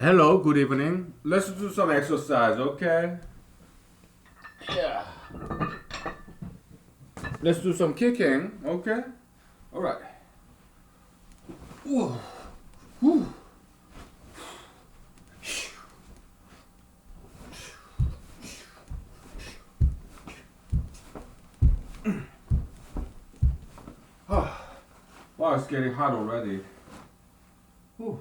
Hello, good evening. Let's do some exercise, okay? Yeah. Let's do some kicking, okay? All right. Ooh. Whew. Wow, it's getting hot already. Whew.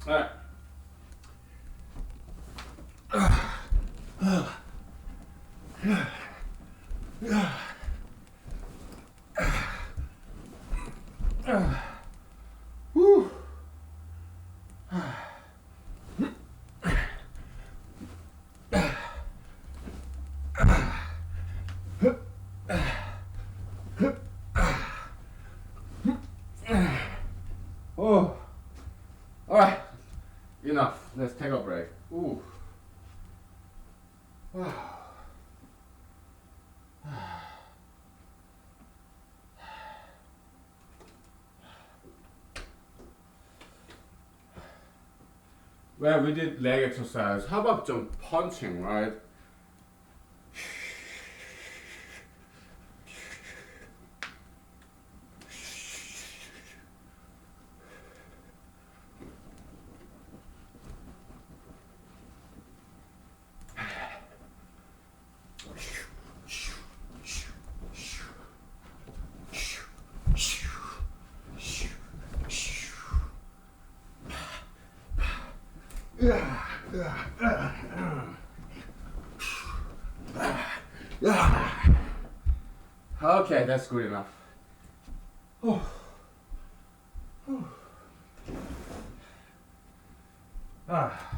All right. Whew. Oh. All right. Enough. Let's take a break. Ooh. Well, we did leg exercise. How about some punching, right? Okay, that's good enough. Oh. Ah.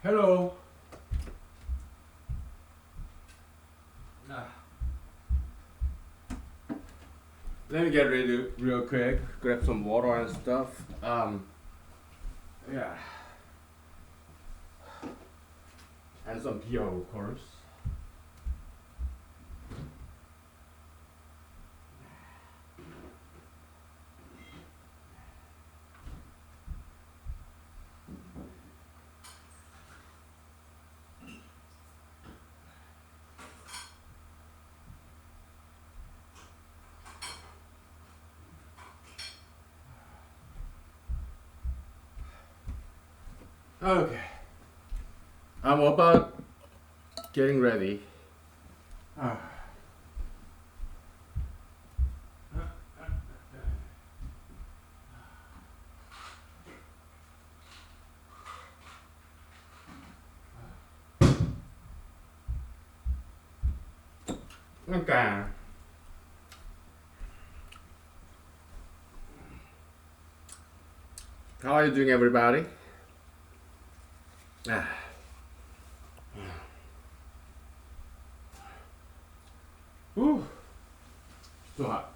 Hello. Let me get ready real quick. Grab some water and stuff. Yeah. And some beer, of course. Okay. I'm about getting ready. Ah. Okay. How are you doing, everybody? Ah. Whew. So hot.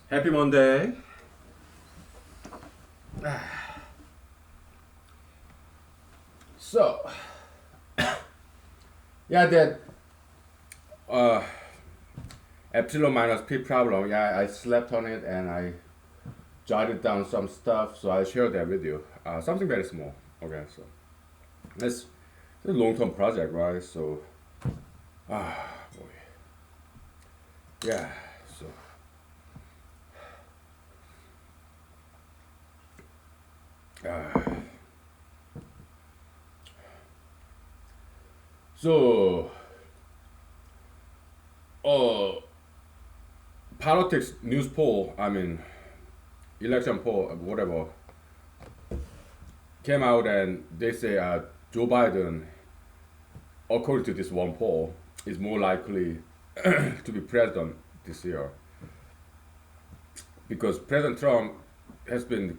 Happy Monday. So, yeah, that uh, epsilon minus p problem. Yeah, I slept on it and I jotted down some stuff, so I shared that with you. Something very small. Okay, so it's a long-term project, right? So, boy, yeah. So, uh, so, uh, politics news poll. I mean, election poll, whatever, came out and they say Joe Biden, according to this one poll, is more likely to be president this year because President Trump has been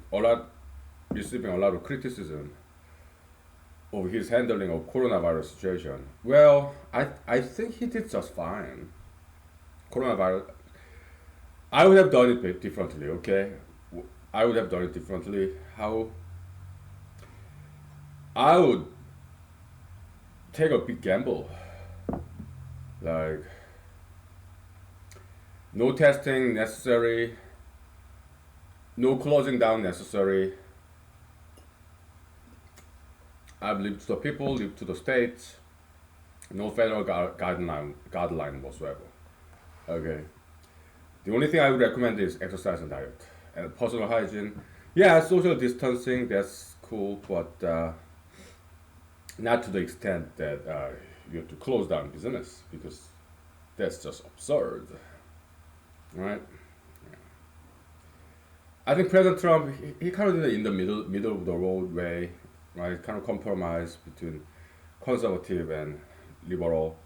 receiving a lot of criticism of his handling of coronavirus situation. Well, I think he did just fine. Coronavirus, I would have done it differently. Okay, I would have done it differently. How? I would take a big gamble, like no testing necessary, no closing down necessary. I leave to the people, leave to the states. No federal guideline whatsoever. Okay. The only thing I would recommend is exercise and diet and personal hygiene. Yeah, social distancing, that's cool, but not to the extent that you have to close down business because that's just absurd, right? I think President Trump he kind of did it in the middle of the road way, right? Kind of compromise between conservative and liberal.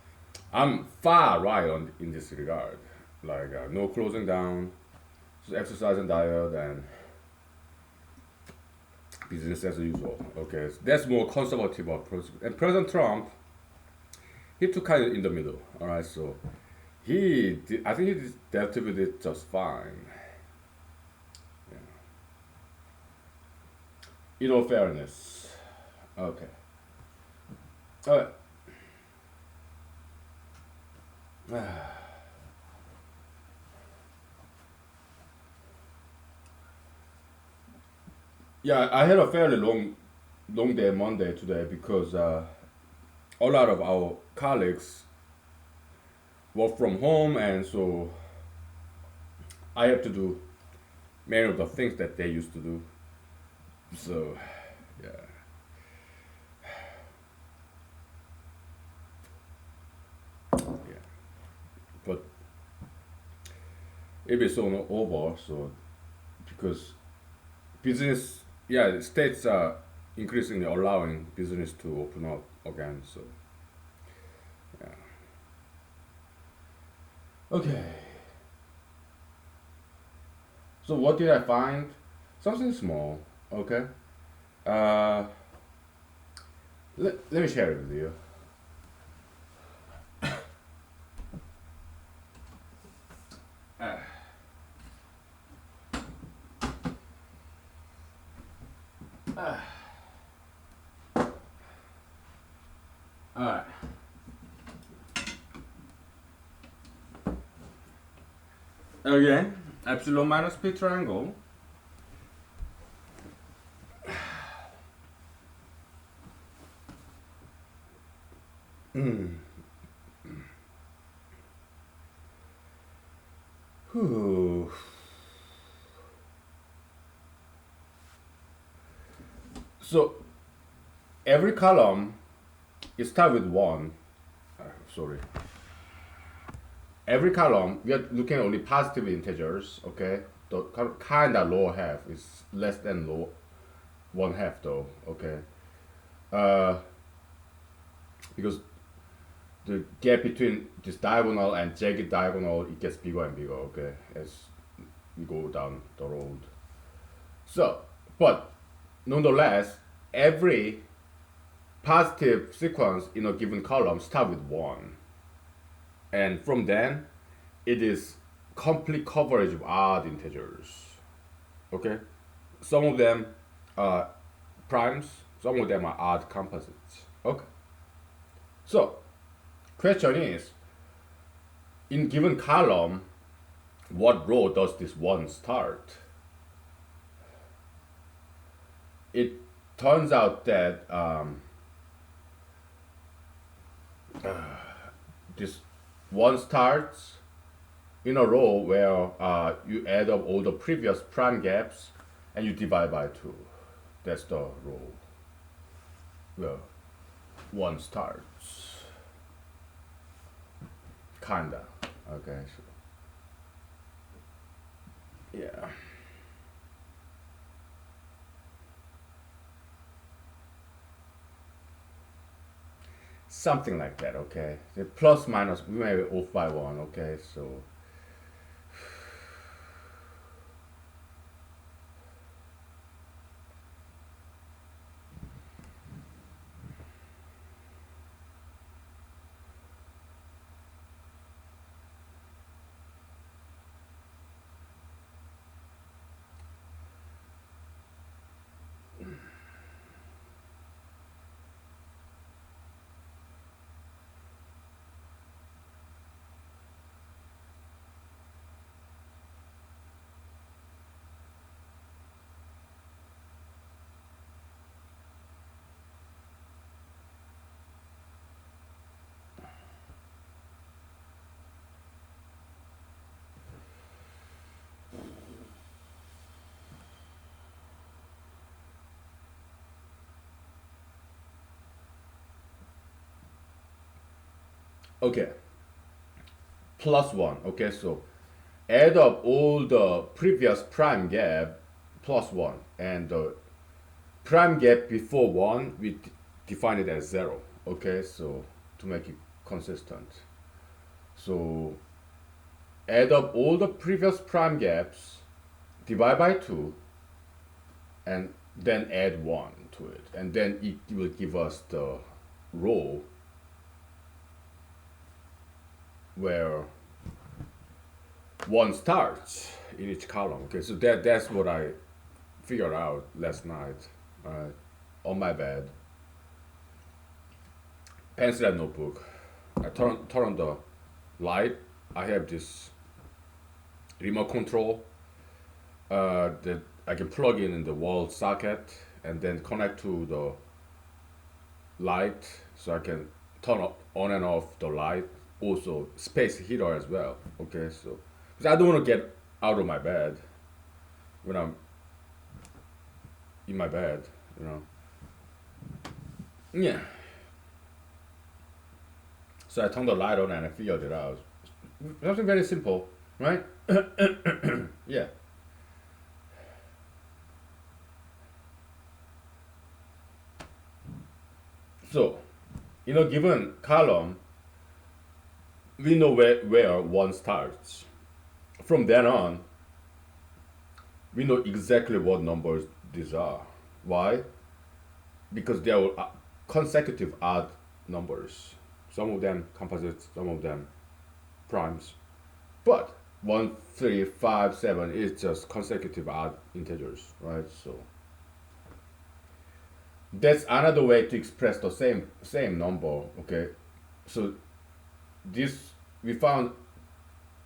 I'm far right in this regard, like no closing down, just exercise and diet and business as usual. Okay, so that's more conservative approach. And President Trump, he took kind of in the middle. All right, so I think he dealt with it just fine. In all fairness, okay. All right. Yeah, I had a fairly long day Monday today because a lot of our colleagues work from home, and so I have to do many of the things that they used to do. So, yeah. Yeah. But it is soon over, so because business, yeah, the states are increasingly allowing business to open up again. So yeah. Okay. So what did I find? Something small. Okay. Uh, let me share it with you. Uh, uh, all right. Again, epsilon minus p triangle. Whew. So every column is start with one. Sorry. Every column we are looking at only positive integers. Okay. The kind of lower half is less than low one half though. Okay. Uh, because the gap between this diagonal and jagged diagonal it gets bigger and bigger. Okay, as we go down the road. So, but nonetheless, every positive sequence in a given column start with one, and from then, it is complete coverage of odd integers. Okay, some of them are primes, some of them are odd composites. Okay, so question is, in given column, what row does this one start? It turns out that this one starts in a row where you add up all the previous prime gaps and you divide by 2. That's the row where one starts. Kinda. Okay. So, yeah. Something like that, okay? The plus minus, we may be off by 1, okay? So, okay. Plus 1, okay? So, add up all the previous prime gap plus 1, and the prime gap before 1 we define it as 0, okay? So to make it consistent, so add up all the previous prime gaps, divide by 2, and then add 1 to it, and then it will give us the row where 1 starts in each column. Okay, so that's what I figured out last night on my bed. Pencil and notebook. I turn on the light. I have this remote control that I can plug in the wall socket and then connect to the light, so I can turn on and off the light. Also, space heater as well. Okay, so because I don't want to get out of my bed when I'm in my bed, you know. Yeah. So I turned the light on and I figured it out. Something very simple, right? Yeah. So in a given column, we know where one starts. From then on, we know exactly what numbers these are. Why? Because they are consecutive odd numbers. Some of them composites, some of them primes. But 1, 3, 5, 7 is just consecutive odd integers, right? So that's another way to express the same number. Okay, so this we found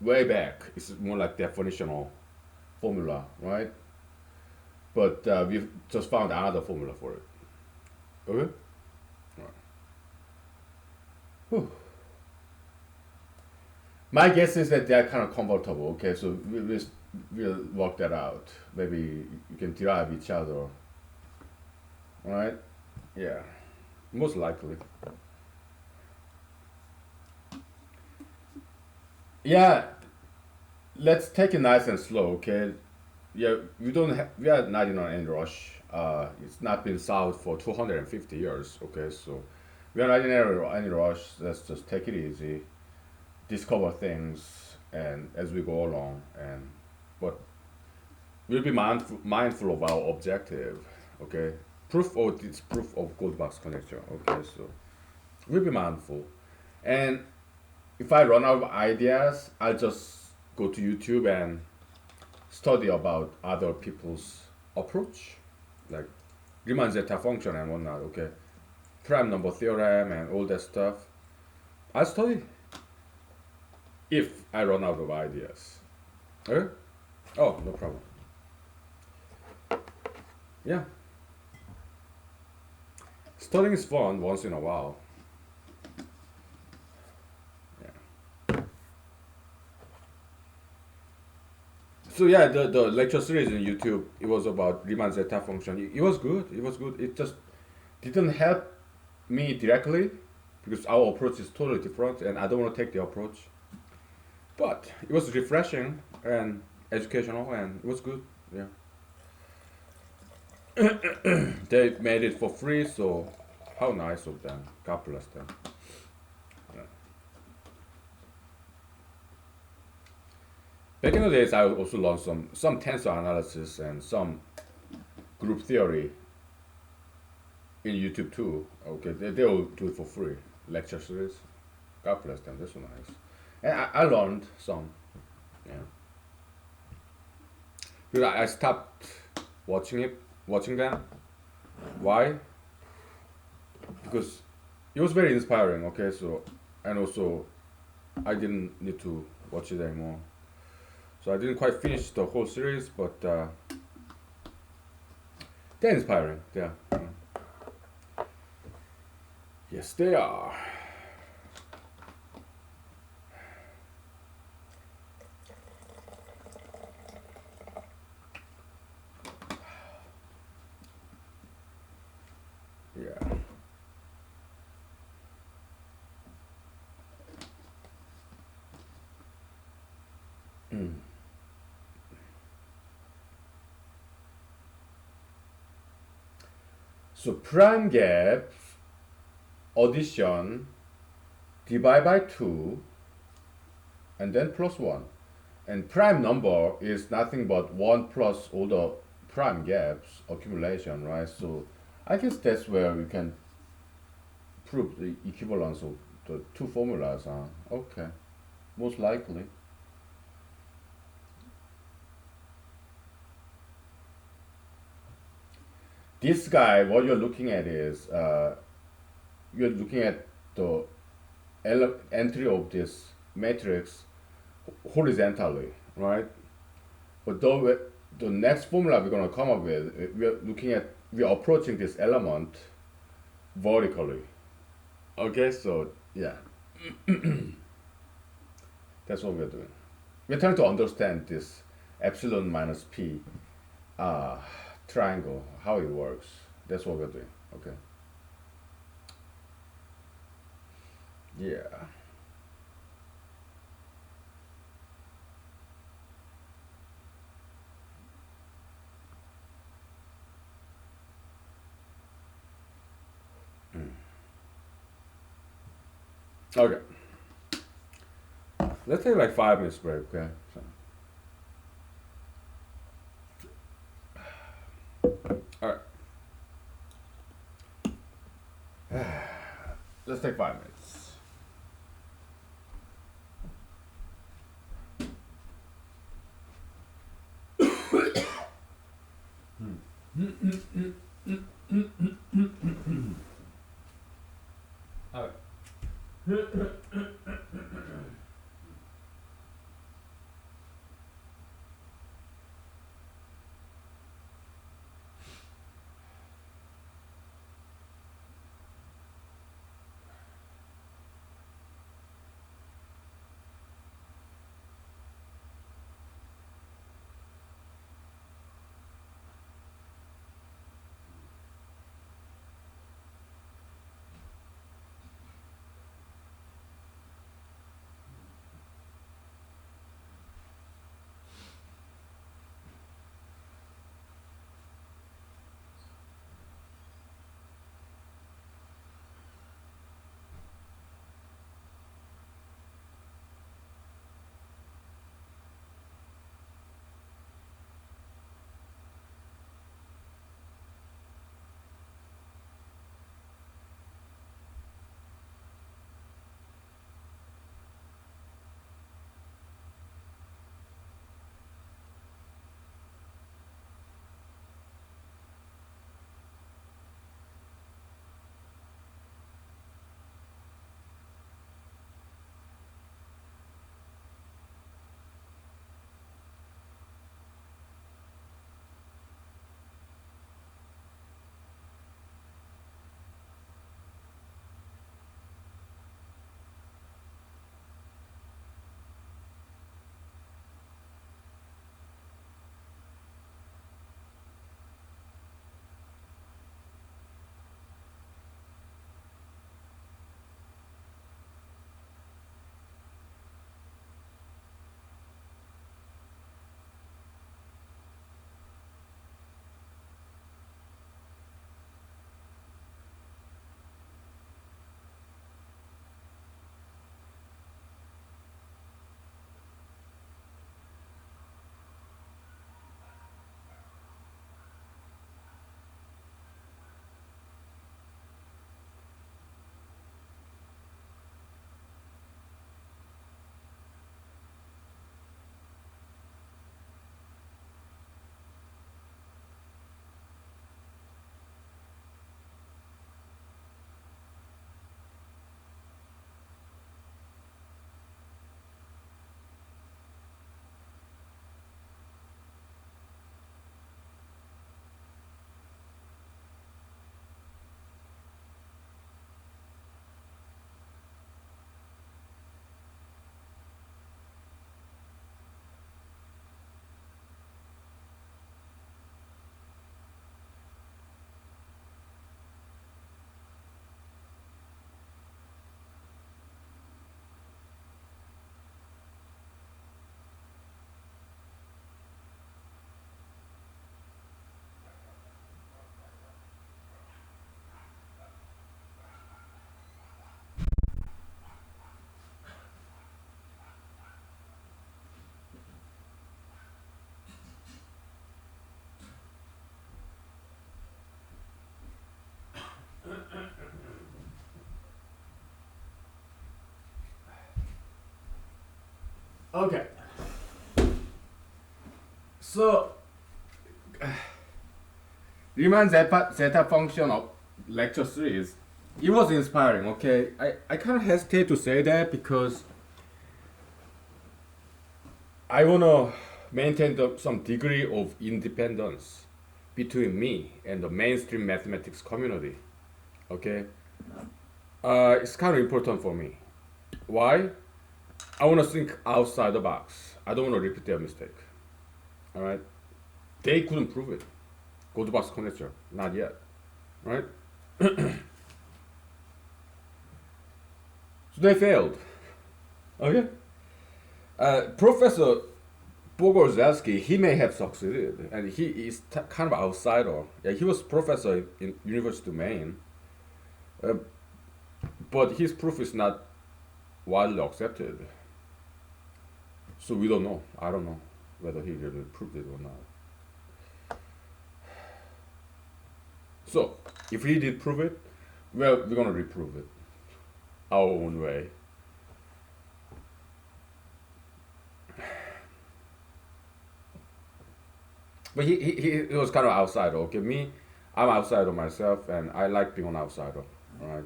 way back. It's more like definitional formula, right? But we've just found another formula for it. Okay. Right. Whew. My guess is that they're kind of convertible. Okay, so we'll work that out. Maybe you can derive each other. All right. Yeah. Most likely. Yeah. Let's take it nice and slow. Okay. Yeah. We are not in any rush. It's not been solved for 250 years. Okay. So we are not in any rush. Let's just take it easy. Discover things and as we go along, and but we'll be mindful of our objective. Okay, proof of Goldbach's conjecture. Okay, so we'll be mindful, and if I run out of ideas, I'll just go to YouTube and study about other people's approach, like Riemann zeta function and whatnot. Okay, prime number theorem and all that stuff. I'll study if I run out of ideas. Okay? Oh, no problem. Yeah. Studying is fun once in a while. Yeah. So yeah, the lecture series in YouTube, it was about Riemann zeta function. It was good. It was good. It just didn't help me directly because our approach is totally different, and I don't want to take the approach. But it was refreshing and educational, and it was good. Yeah. They made it for free, so how nice of them. God bless them. Yeah. Back in the days, I also learned some tensor analysis and some group theory in YouTube too. Okay, they will do it for free. Lecture series. God bless them. That's so nice. And I learned some. Yeah. Because I stopped watching them. Why? Because it was very inspiring. Okay, so and also I didn't need to watch it anymore. So I didn't quite finish the whole series, but they're inspiring. Yeah. Yes, they are. Yeah. Mm. So prime gap addition divide by 2 and then plus 1, and prime number is nothing but 1 plus all the prime gaps accumulation, right? So I guess that's where we can prove the equivalence of the two formulas, huh? Okay, most likely. This guy, what you're looking at is you're looking at the entry of this matrix horizontally, right? But though the next formula we're going to come up with, we're approaching this element vertically. Okay, so yeah, that's what we're doing. We're trying to understand this epsilon minus p uh, triangle, how it works. That's what we're doing. Okay. Yeah. Okay. Let's take like 5 minutes break, okay? So, all right. Let's take 5 minutes. Okay. Okay. So, Riemann zeta function of lecture series, it was inspiring, okay? I kind of hesitate to say that because I want to maintain some degree of independence between me and the mainstream mathematics community, okay? It's kind of important for me. Why? I want to think outside the box. I don't want to repeat their mistake. All right? They couldn't prove it. Go to box conjecture, not yet. Right? So they failed. Okay? Professor Bogorzelsky, he may have succeeded, and he is kind of outsider. Yeah, he was professor in University of Maine, but his proof is not widely accepted. So we don't know. I don't know whether he really proved it or not. So if he did prove it, well, we're gonna reprove it our own way. But he was kind of outsider. Okay, me, I'm outsider myself, and I like being an outsider. All right.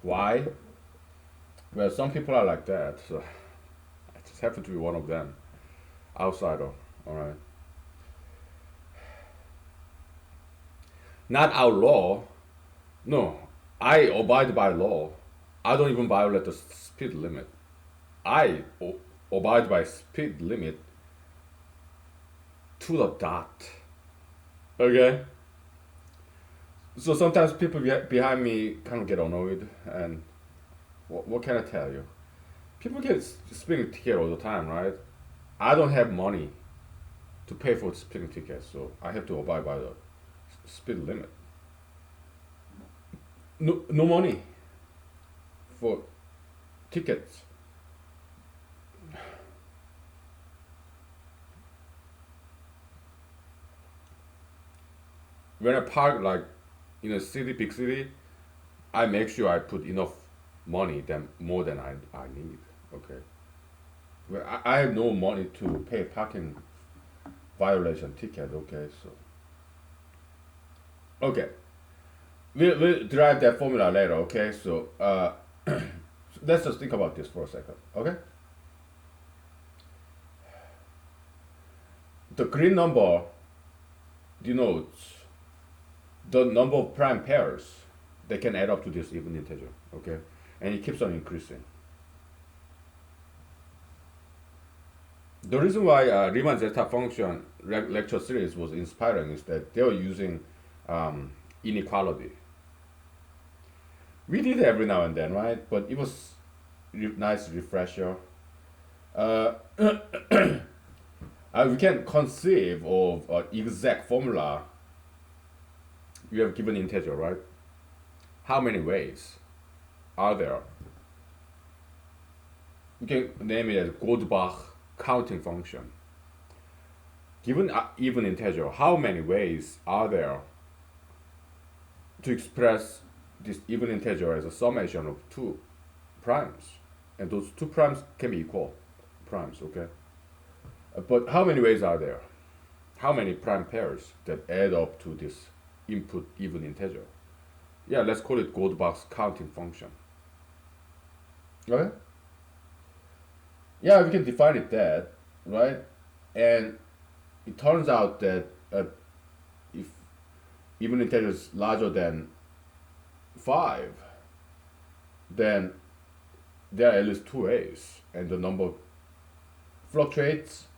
Why? Well, some people are like that. So I just happen to be one of them. Outsider. All right. Not outlaw. No, I abide by law. I don't even violate the speed limit. I abide by speed limit to the dot. Okay. So sometimes people behind me kind of get annoyed, and what can I tell you? People get speeding ticket all the time, right? I don't have money to pay for speeding tickets, so I have to abide by the speed limit. No, no money for tickets. When I park like in a city, big city, I make sure I put enough money than more than I need. Okay. Well, I have no money to pay parking violation ticket. Okay, so okay, we'll derive that formula later. Okay, so let's just think about this for a second. Okay, the green number denotes the number of prime pairs that can add up to this even integer. Okay, and it keeps on increasing. The reason why Riemann zeta function lecture series was inspiring is that they were using inequality. We did it every now and then, right? But it was nice refresher. Uh, we can conceive of an exact formula. You have given integer, right? How many ways are there? We can name it as Goldbach counting function. Given even integer, how many ways are there to express this even integer as a summation of two primes? And those two primes can be equal primes, okay? But how many ways are there? How many prime pairs that add up to this input even integer? Yeah, let's call it Goldbach's counting function. Okay? Yeah, we can define it that, right? And it turns out that if even integer is larger than 5, then there are at least two ways, and the number fluctuates,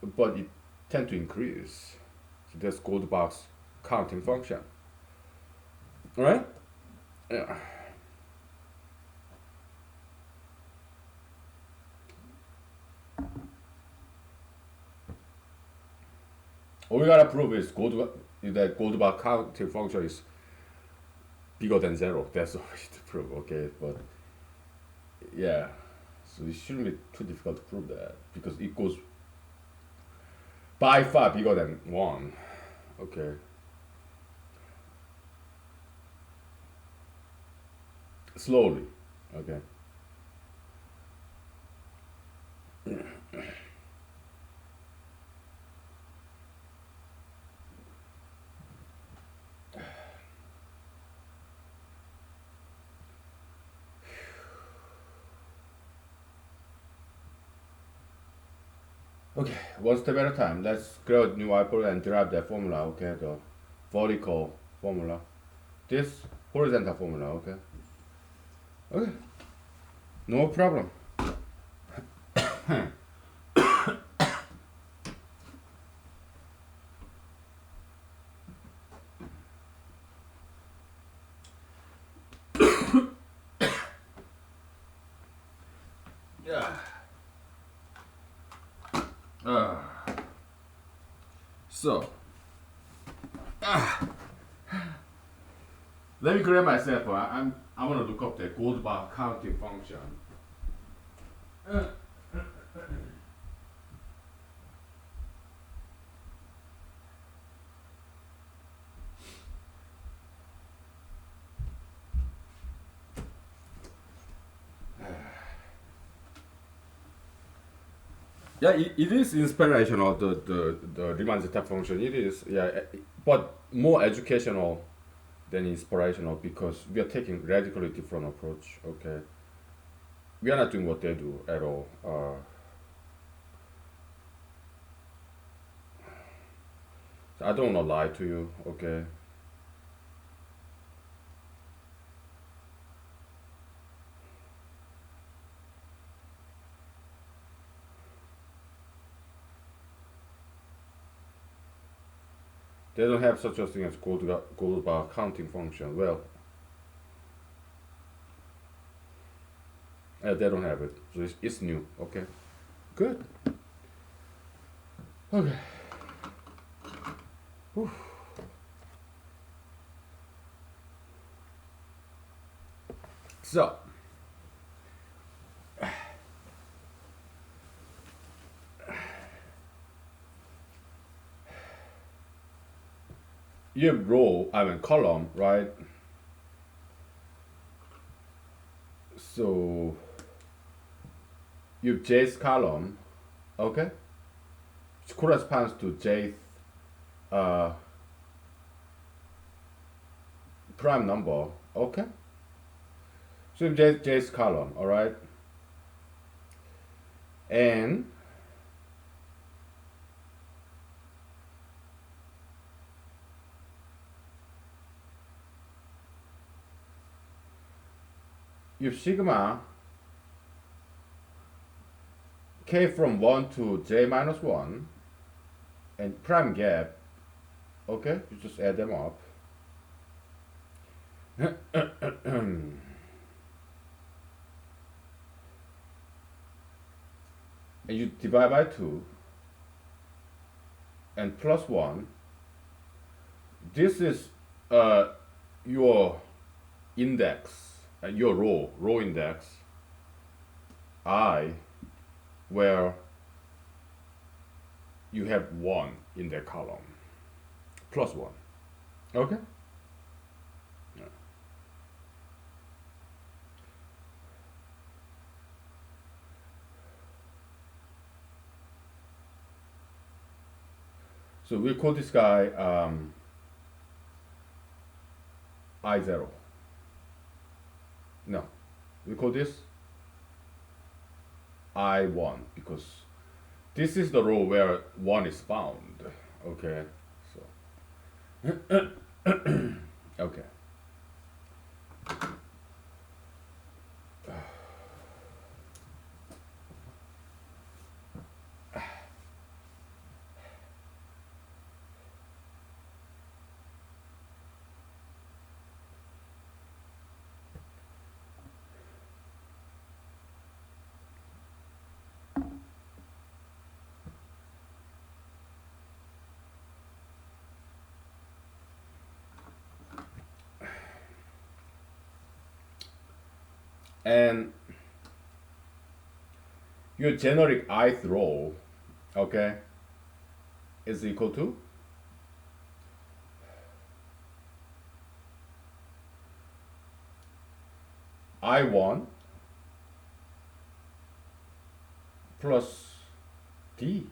but it tends to increase. So that's Goldbach's counting function. All right? Yeah. All we gotta prove is that Goldbach counting function is bigger than 0. That's all we need to prove, okay? But yeah, so it shouldn't be too difficult to prove that because it goes by far bigger than 1, okay? Slowly, okay? Okay, one step at a time. Let's create a new whiteboard and derive that formula, okay? The vertical formula. This horizontal formula, okay? Okay, no problem. Yeah. Uh, so, Let me grab myself. I'm gonna look up the gold bar counting function. Yeah, it is inspirational. The Riemann zeta function. It is, yeah, but more educational than inspirational because we are taking radically different approach. Okay, we are not doing what they do at all. So I don't want to lie to you. Okay, they don't have such a thing as gold bar counting function. Well, they don't have it, so it's new. Okay, good. Okay. Whew. So, you have row, I mean column, right? So you have j's column, okay, which corresponds to jth uh, prime number, okay. So you have j's column, all right, and you have sigma k from 1 to j minus 1 and prime gap, okay, you just add them up. And you divide by 2 and plus 1. This is your index, your row index I, where you have 1 in the column plus 1, okay. Yeah. So we call this guy I0. No, we call this I1 because this is the row where 1 is found. Okay, so okay. And your generic ith row, okay, is equal to I1 plus D.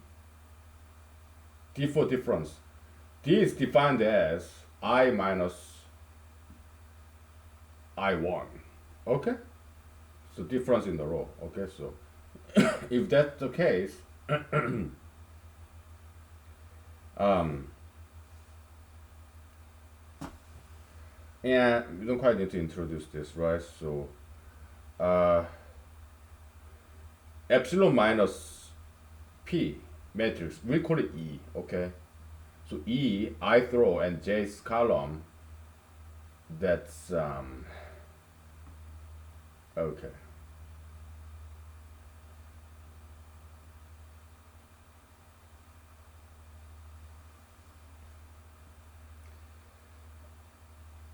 D for difference. D is defined as I minus I1. Okay? So difference in the row. Okay, so if that's the case, um, and we don't quite need to introduce this, right? So epsilon minus P matrix, we call it E, okay? So E, ith row, and J's column, that's, okay.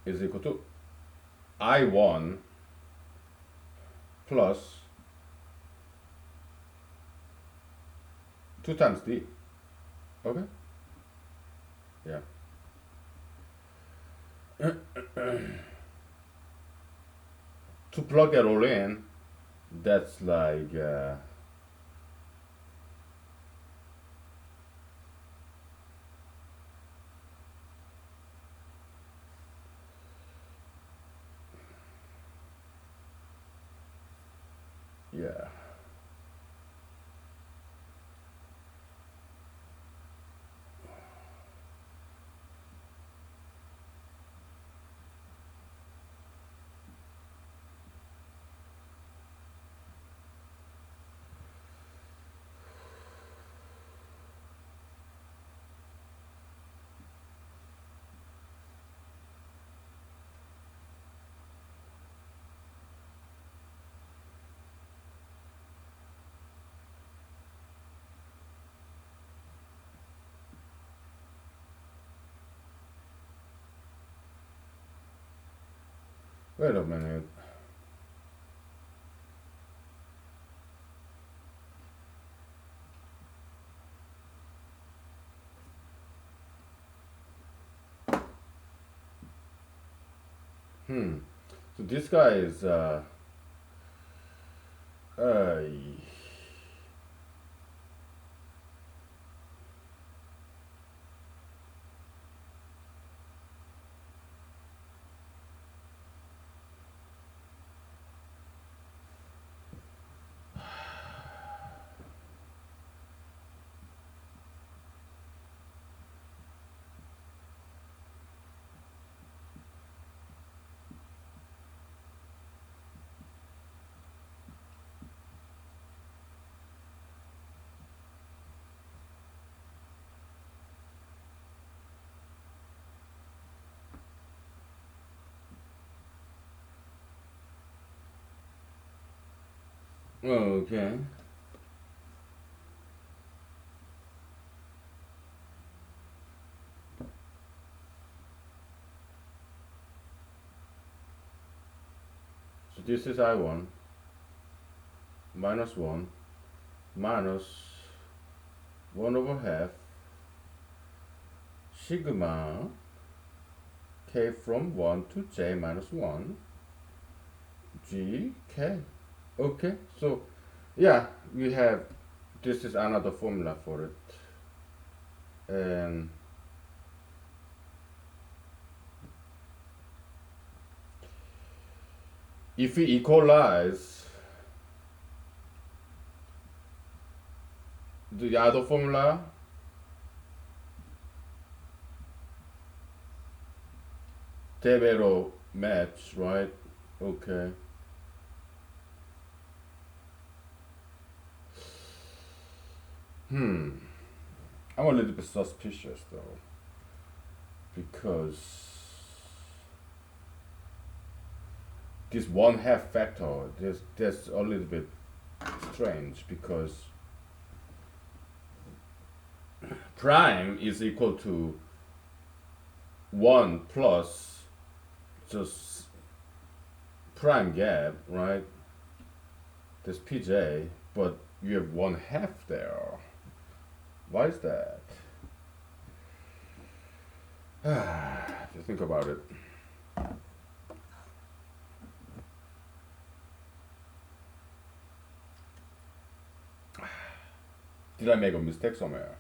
Is equal to I1 plus 2 times D. Okay? Yeah. To plug it all in, that's like, yeah. Wait a minute. Hmm. So this guy is, uh, okay. So this is I1 minus 1 minus 1 over half sigma k from 1 to j minus 1 g k. Okay, so yeah, we have, this is another formula for it. And if we equalize the other formula, they will match, right? Okay. Hmm. I'm a little bit suspicious though, because this 1/2 factor, that's a little bit strange, because prime is equal to 1 plus just prime gap, right? That's pj, but you have 1/2 there. Why is that? Just think about it. Did I make a mistake somewhere?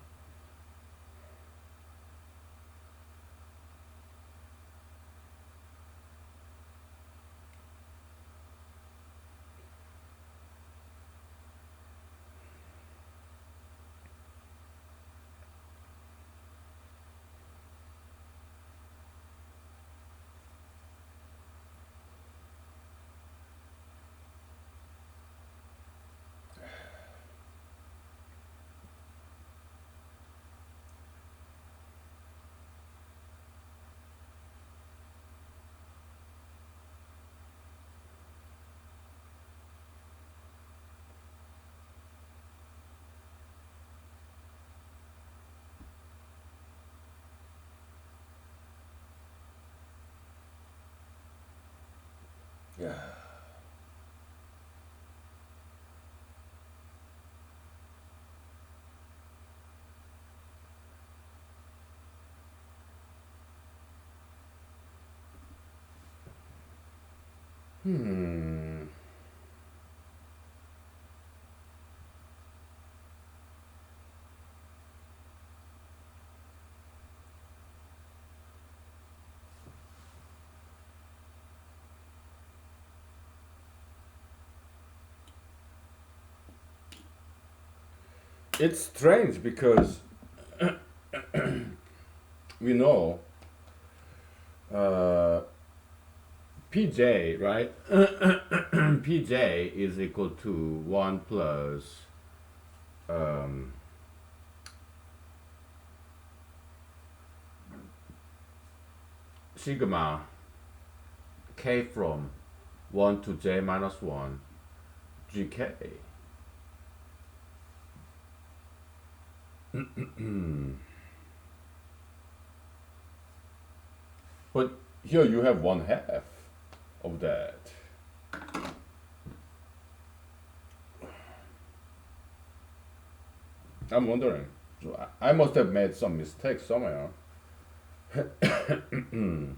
Yeah. Hmm. It's strange because we know uh, PJ, right? PJ is equal to 1 plus um, sigma k from 1 to j minus 1 gk. But here you have 1/2 of that. I'm wondering. So I must have made some mistake somewhere. Hmm.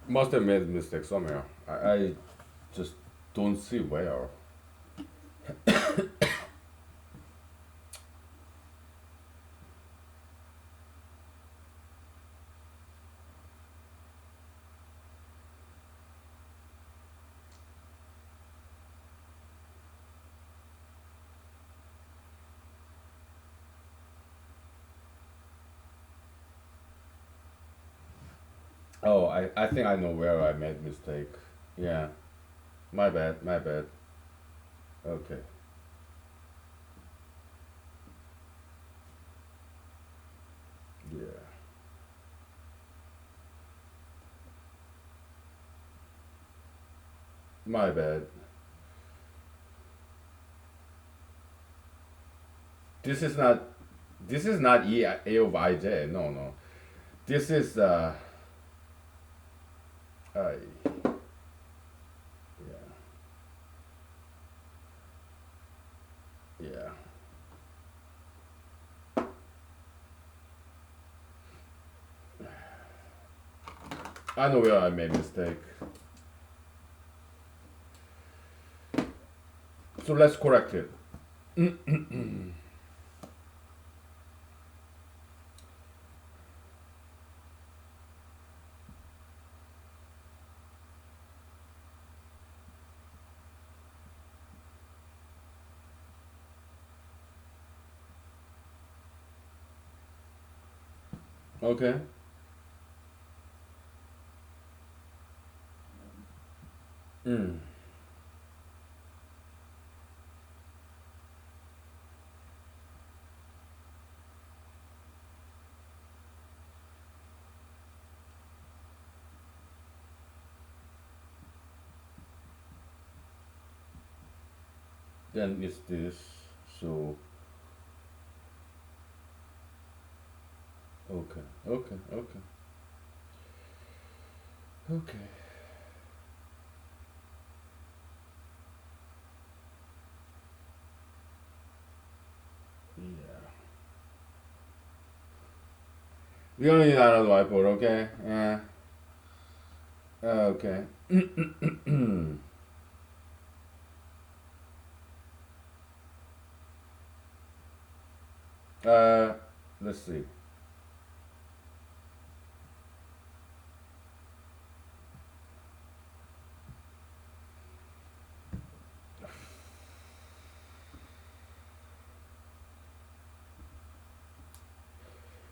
Must have made a mistake somewhere. I just don't see where. Oh, I think I know where I made mistake. Yeah, my bad, my bad. Okay. Yeah, my bad. This is not. This is not A of IJ. No, no. This is I. Yeah, yeah. I know where I made mistake. So let's correct it. Okay. Mm. Then it's this. So okay, okay, okay, okay. Yeah. We only need another whiteboard, okay? Okay. uh, let's see.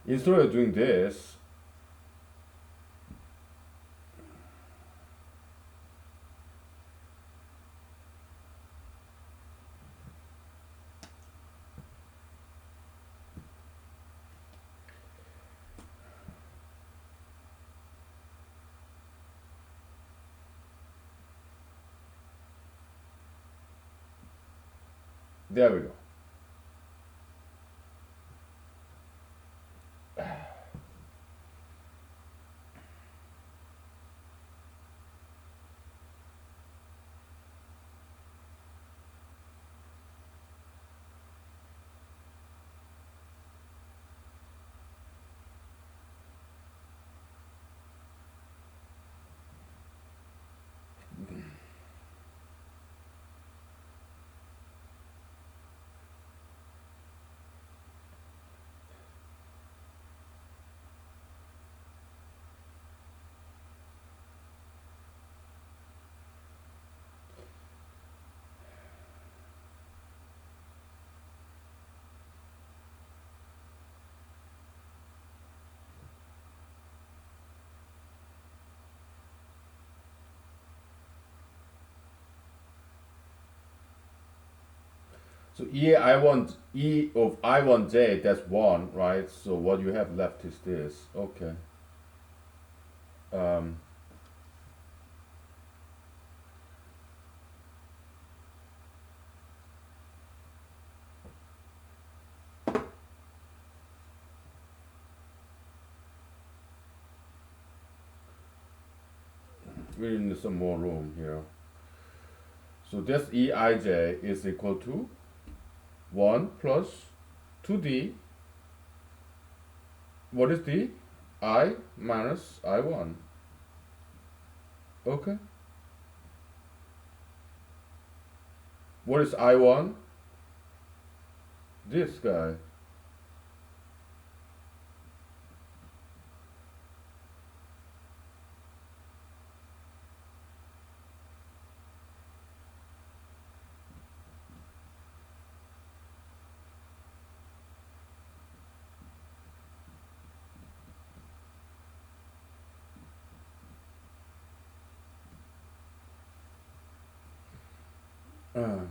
Instead of doing this, there we go. So E of I1J, that's one, right? So what you have left is this. Okay. Um, we need some more room here. So this Eij is equal to 1 plus 2D. What is D? I minus I1. Okay. What is I1? This guy. Um,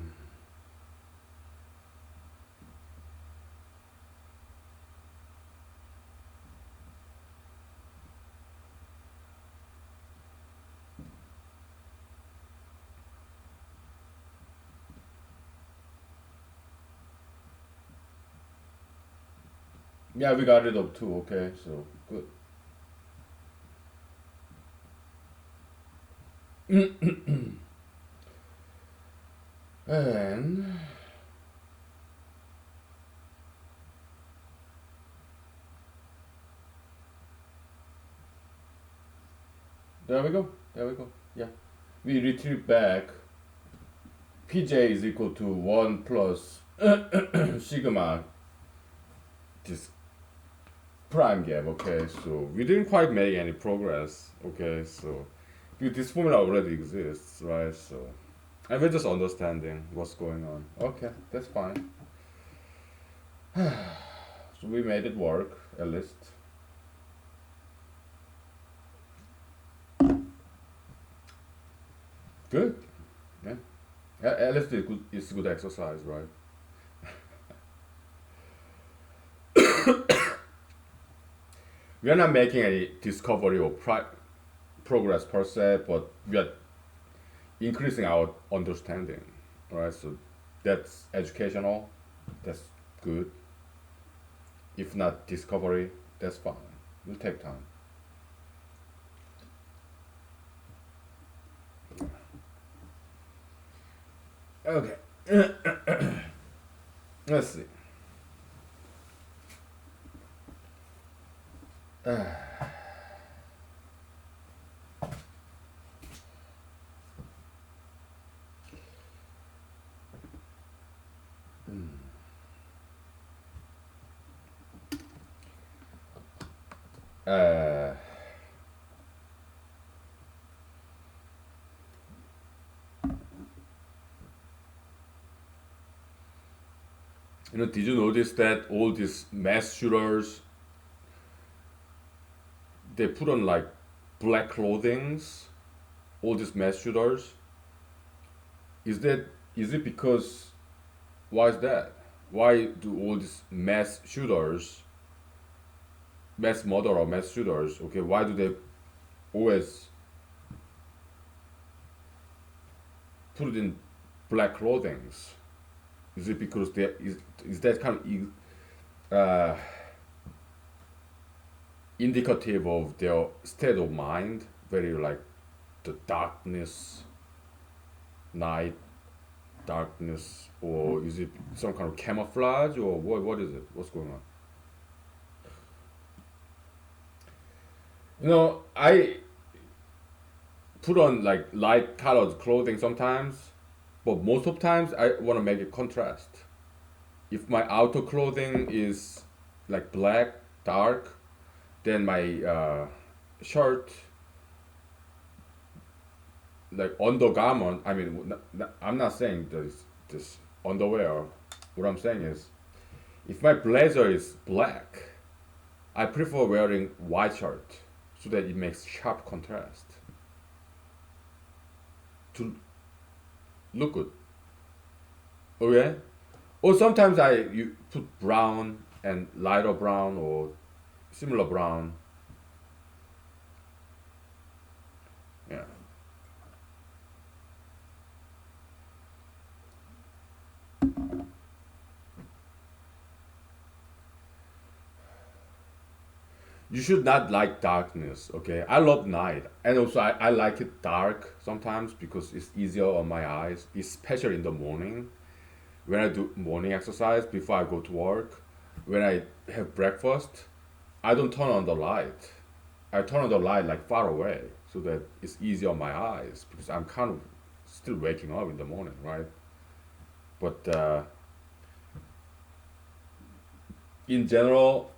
yeah, we got rid of 2, okay, so good. And there we go. There we go. Yeah. We retrieve back Pj is equal to 1 plus sigma this prime gap, okay? So we didn't quite make any progress, okay? So this formula already exists, right? So and we're just understanding what's going on. Okay, that's fine. So we made it work, at least. At least it's good exercise, right? We are not making any discovery or progress per se, but we are increasing our understanding, right? So that's educational, that's good. If not discovery, that's fine. It'll take time. Okay, let's see. Uh, did you notice that all these mass shooters they put on like black clothings? All these mass shooters. Is it because why is that? Why do all these mass shooters, mass murder or mass shooters? Okay, why do they always put it in black clothings? Is it because is that kind of indicative of their state of mind? Very like the darkness, night, darkness, or is it some kind of camouflage, or what is it? What's going on? I put on like light colored clothing sometimes, but most of times I want to make a contrast. If my outer clothing is like black, dark, then my shirt, like undergarment. I mean, I'm not saying this underwear. What I'm saying is, if my blazer is black, I prefer wearing white shirt so that it makes sharp contrast to look good. Okay? Or sometimes you put brown and lighter brown or similar brown. Yeah. You should not like darkness, okay? I love night. And also I like it dark sometimes because it's easier on my eyes, especially in the morning. When I do morning exercise before I go to work, when I have breakfast, I don't turn on the light. I turn on the light like far away so that it's easier on my eyes because I'm kind of still waking up in the morning, right? But in general,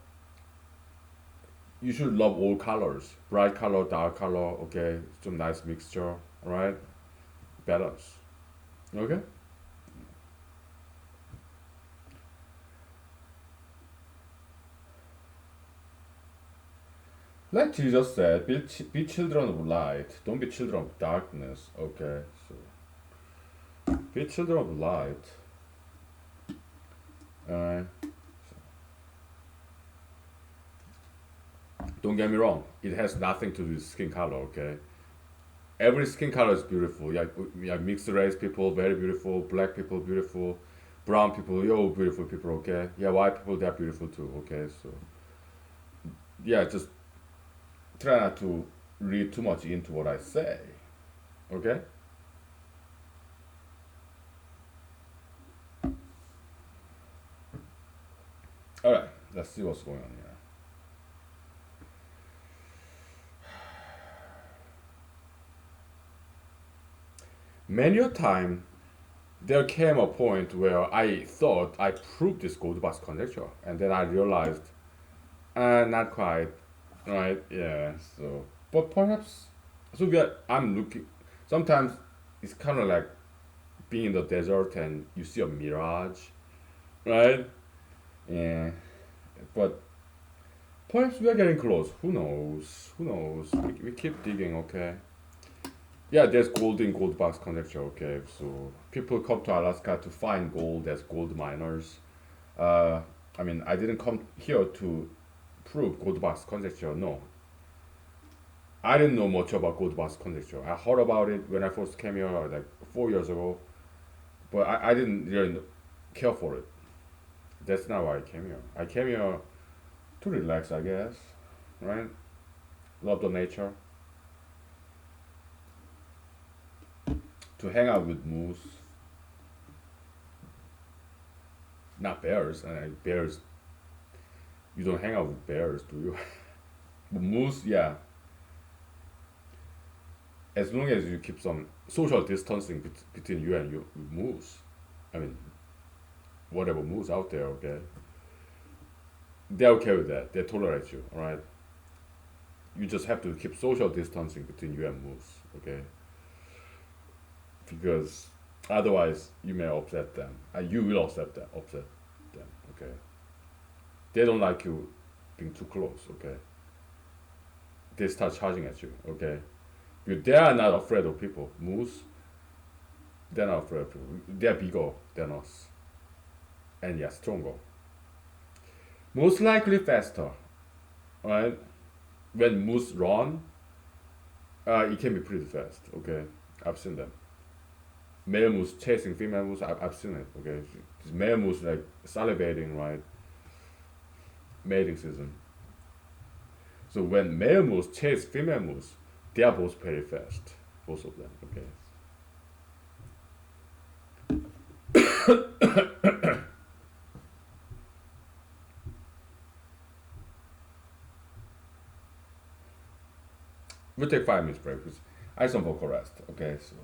you should love all colors, bright color, dark color, okay? Some nice mixture, all right? Balance, okay? Like Jesus said, be children of light. Don't be children of darkness. Okay, so be children of light. Alright. Don't get me wrong. It has nothing to do with skin color. Okay. Every skin color is beautiful. Yeah, mixed race people very beautiful. Black people beautiful. Brown people, yo, beautiful people. Okay. Yeah, white people they're beautiful too. Okay. So yeah, just try not to read too much into what I say. Okay. All right. Let's see what's going on here. Many a time there came a point where I thought I proved this gold box conjecture, and then I realized, not quite, right? Yeah. So, but perhaps, so we are. I'm looking. Sometimes it's kind of like being in the desert and you see a mirage, right? Yeah. But perhaps we are getting close. Who knows? Who knows? We keep digging. Okay. Yeah, there's gold in gold box conjecture. Okay, so people come to Alaska to find gold as gold miners. Uh, I mean, I didn't come here to prove gold box conjecture. No, I didn't know much about gold box conjecture. I heard about it when I first came here like 4 years ago, but I didn't really care for it. That's not why I came here. I came here to relax, I guess, right? Love the nature, to hang out with moose, not bears. And bears, you don't hang out with bears, do you? But moose, yeah. As long as you keep some social distancing between you and your moose, I mean, whatever moose out there, okay, they're okay with that. They tolerate you, all right. You just have to keep social distancing between you and moose, okay, because otherwise you may upset them. You will upset them, okay. They don't like you being too close, okay. They start charging at you, okay. But they are not afraid of people. Moose, they're not afraid of people. They're bigger than us, and yeah, stronger. Most likely faster, right? When moose run, it can be pretty fast. Okay, I've seen them. Male moose chasing female moose. I've seen it. Okay, male moose like salivating, right? Mating season. So when male moose chase female moose, they are both very fast. Both of them. Okay. We'll take 5 minutes break because I have some vocal rest. Okay, so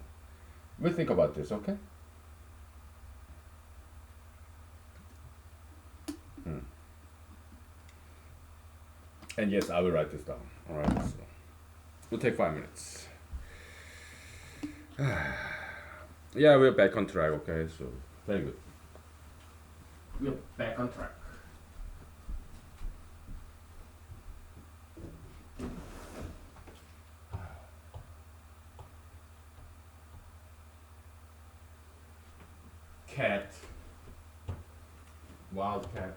we'll think about this. Okay. Hmm. And yes, I will write this down. All right. So we'll take 5 minutes. Yeah, we're back on track. Okay, so very good. We're back on track. Cat. Wild cat.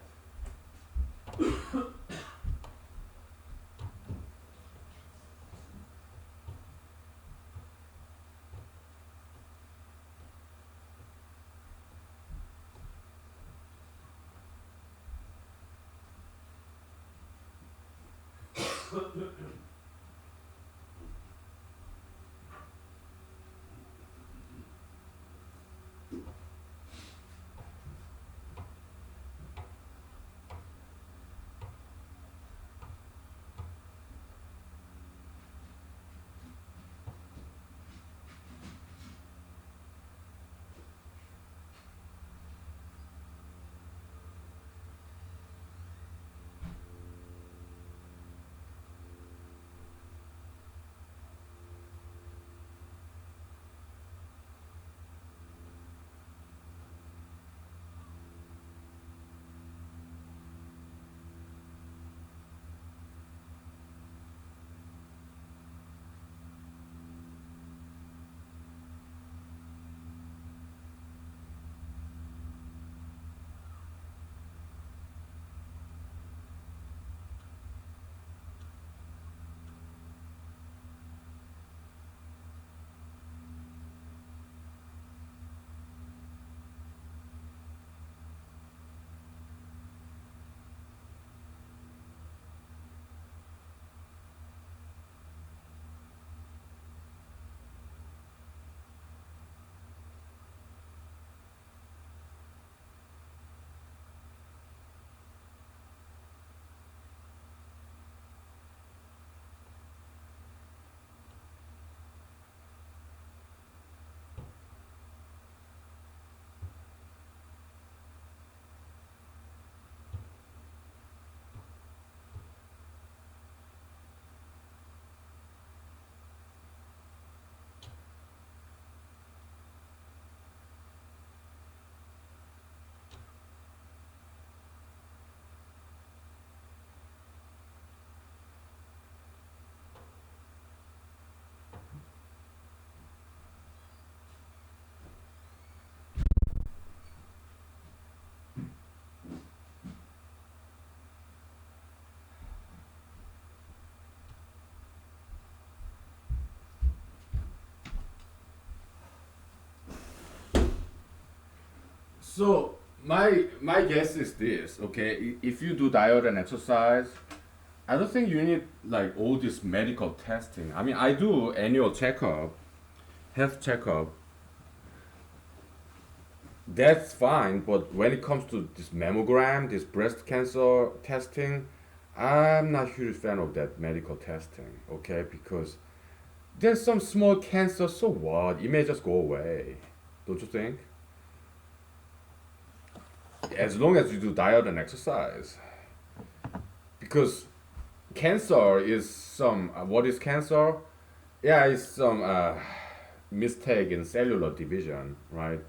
So my guess is this, okay? If you do diet and exercise, I don't think you need like all this medical testing. I mean, I do annual checkup, health checkup. That's fine, but when it comes to this mammogram, this breast cancer testing, I'm not a huge fan of that medical testing, okay? Because there's some small cancer, so what? It may just go away, don't you think? As long as you do diet and exercise. Because cancer is some, what is cancer? Yeah, it's some mistake in cellular division, right?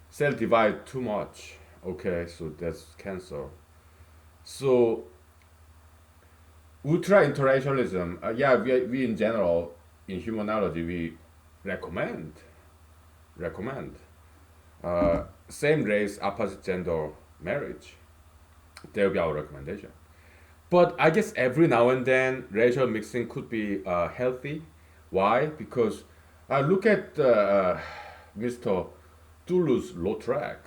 Cell divide too much, okay? So that's cancer. So ultra interracialism, yeah, we in general in humanology we recommend recommend same race opposite gender marriage. That will be our recommendation. But I guess every now and then racial mixing could be healthy. Why? Because look at Mr. Toulouse-Lautrec.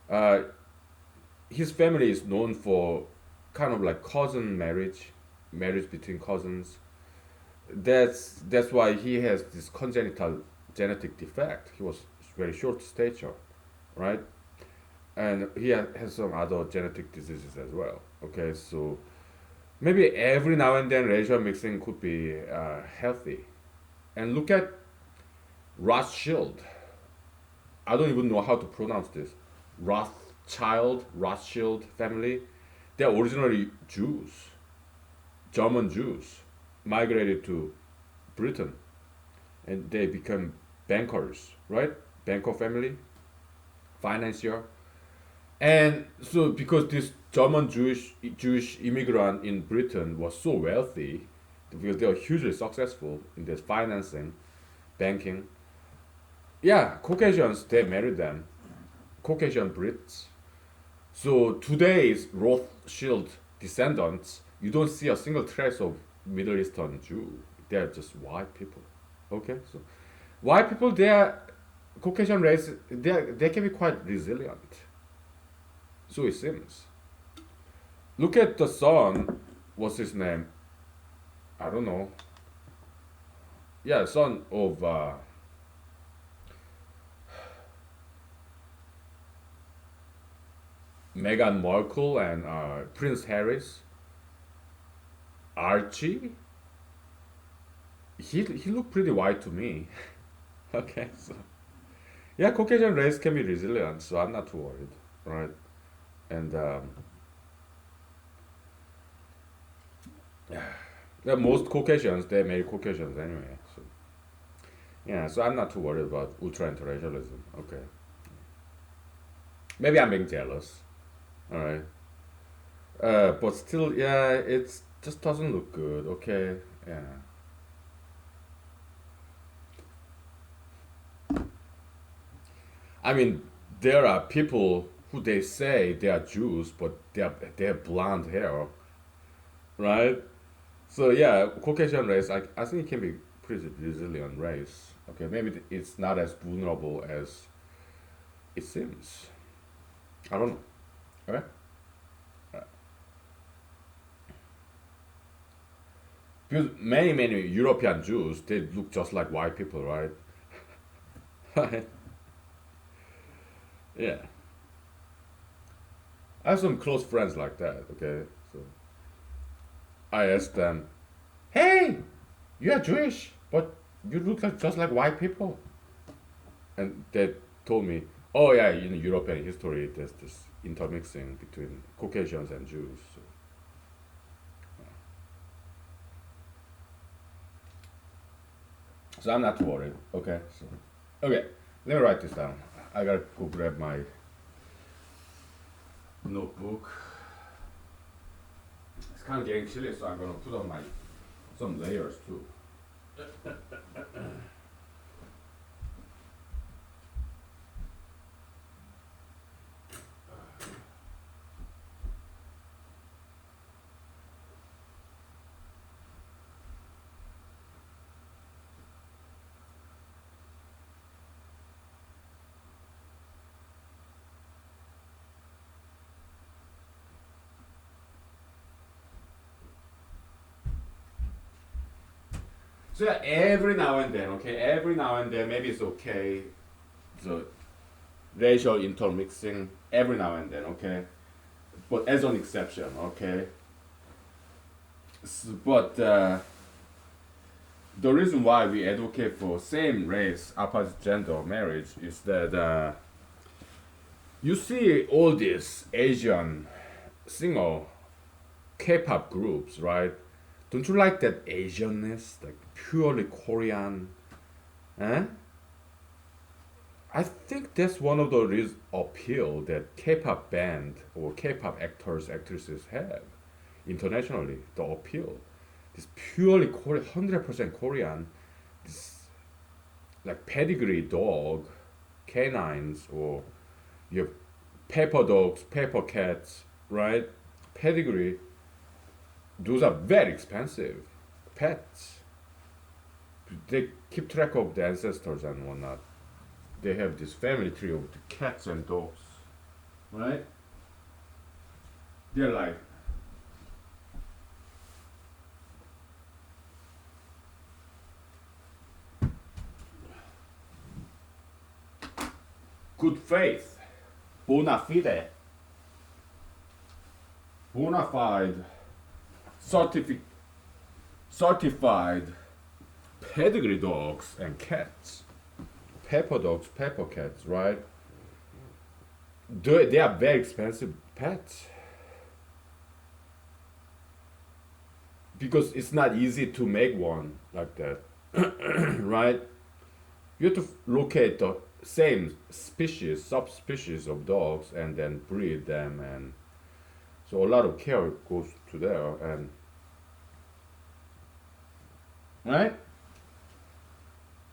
Uh, his family is known for kind of like cousin marriage, marriage between cousins. That's why he has this congenital genetic defect. He was very short stature, right? And he has some other genetic diseases as well. Okay, so maybe every now and then racial mixing could be healthy. And look at Rothschild. I don't even know how to pronounce this. Rothschild family. They're originally Jews, German Jews, migrated to Britain, and they become bankers, right? Banker family, financier, and so because this German Jewish immigrant in Britain was so wealthy, because they were hugely successful in this financing, banking. Yeah, Caucasians they married them, Caucasian Brits. So today's Rothschild descendants, you don't see a single trace of Middle Eastern Jew. They're just white people. Okay, so white people, they are Caucasian race. They can be quite resilient. So it seems. Look at the son. What's his name? I don't know. Yeah, son of Meghan Markle and Prince Harris. Archie. He looked pretty white to me. Okay, so yeah, Caucasian race can be resilient, so I'm not too worried, right? And yeah, most Caucasians they marry Caucasians anyway, so yeah, so I'm not too worried about ultra interracialism. Okay, maybe I'm being jealous, all right, but still, yeah, it just doesn't look good. Okay, yeah, I mean there are people who they say they are Jews, but they have blonde hair, right? So yeah, Caucasian race, I think it can be pretty resilient race. Okay, maybe it's not as vulnerable as it seems. I don't know. Okay. Because many European Jews they look just like white people, right? Right. Yeah. I have some close friends like that. Okay, so I asked them, "Hey, you are Jewish, but you look like just like white people," and they told me, "Oh yeah, in European history, there's this intermixing between Caucasians and Jews." So, so I'm not too worried. Okay, so okay, let me write this down. I gotta go grab my notebook. It's kind of getting chilly, so I'm gonna put on my some layers too. So yeah, every now and then, okay, every now and then, maybe it's okay. The racial intermixing every now and then, okay, but as an exception, okay. But the reason why we advocate for same race, opposite gender marriage is that you see all these Asian singer K-pop groups, right? Don't you like that Asianness, like purely Korean? Eh? I think that's one of the appeal that K-pop band or K-pop actors actresses have internationally. The appeal, this purely Korean, 100% Korean, this like pedigree dog, canines, or you have pepper dogs, pepper cats, right? Pedigree. Those are very expensive pets. They keep track of the ancestors and whatnot. They have this family tree of the cats and dogs, right? They're like good faith, bona fide, bona fide, certified pedigree dogs and cats, pepper dogs, pepper cats, right? They are very expensive pets because it's not easy to make one like that, right? You have to locate the same species, subspecies of dogs, and then breed them, and so a lot of care goes to there, and right.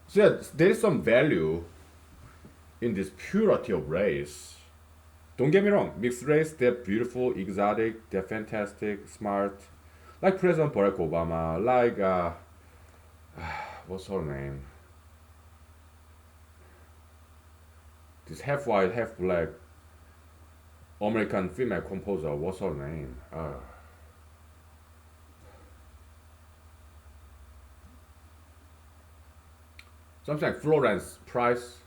So yeah, there is some value in this purity of race. Don't get me wrong, mixed race, they're beautiful, exotic, they're fantastic, smart. Like President Barack Obama, like, what's her name? This half white, half black American female composer, what's her name? Something like Florence Price,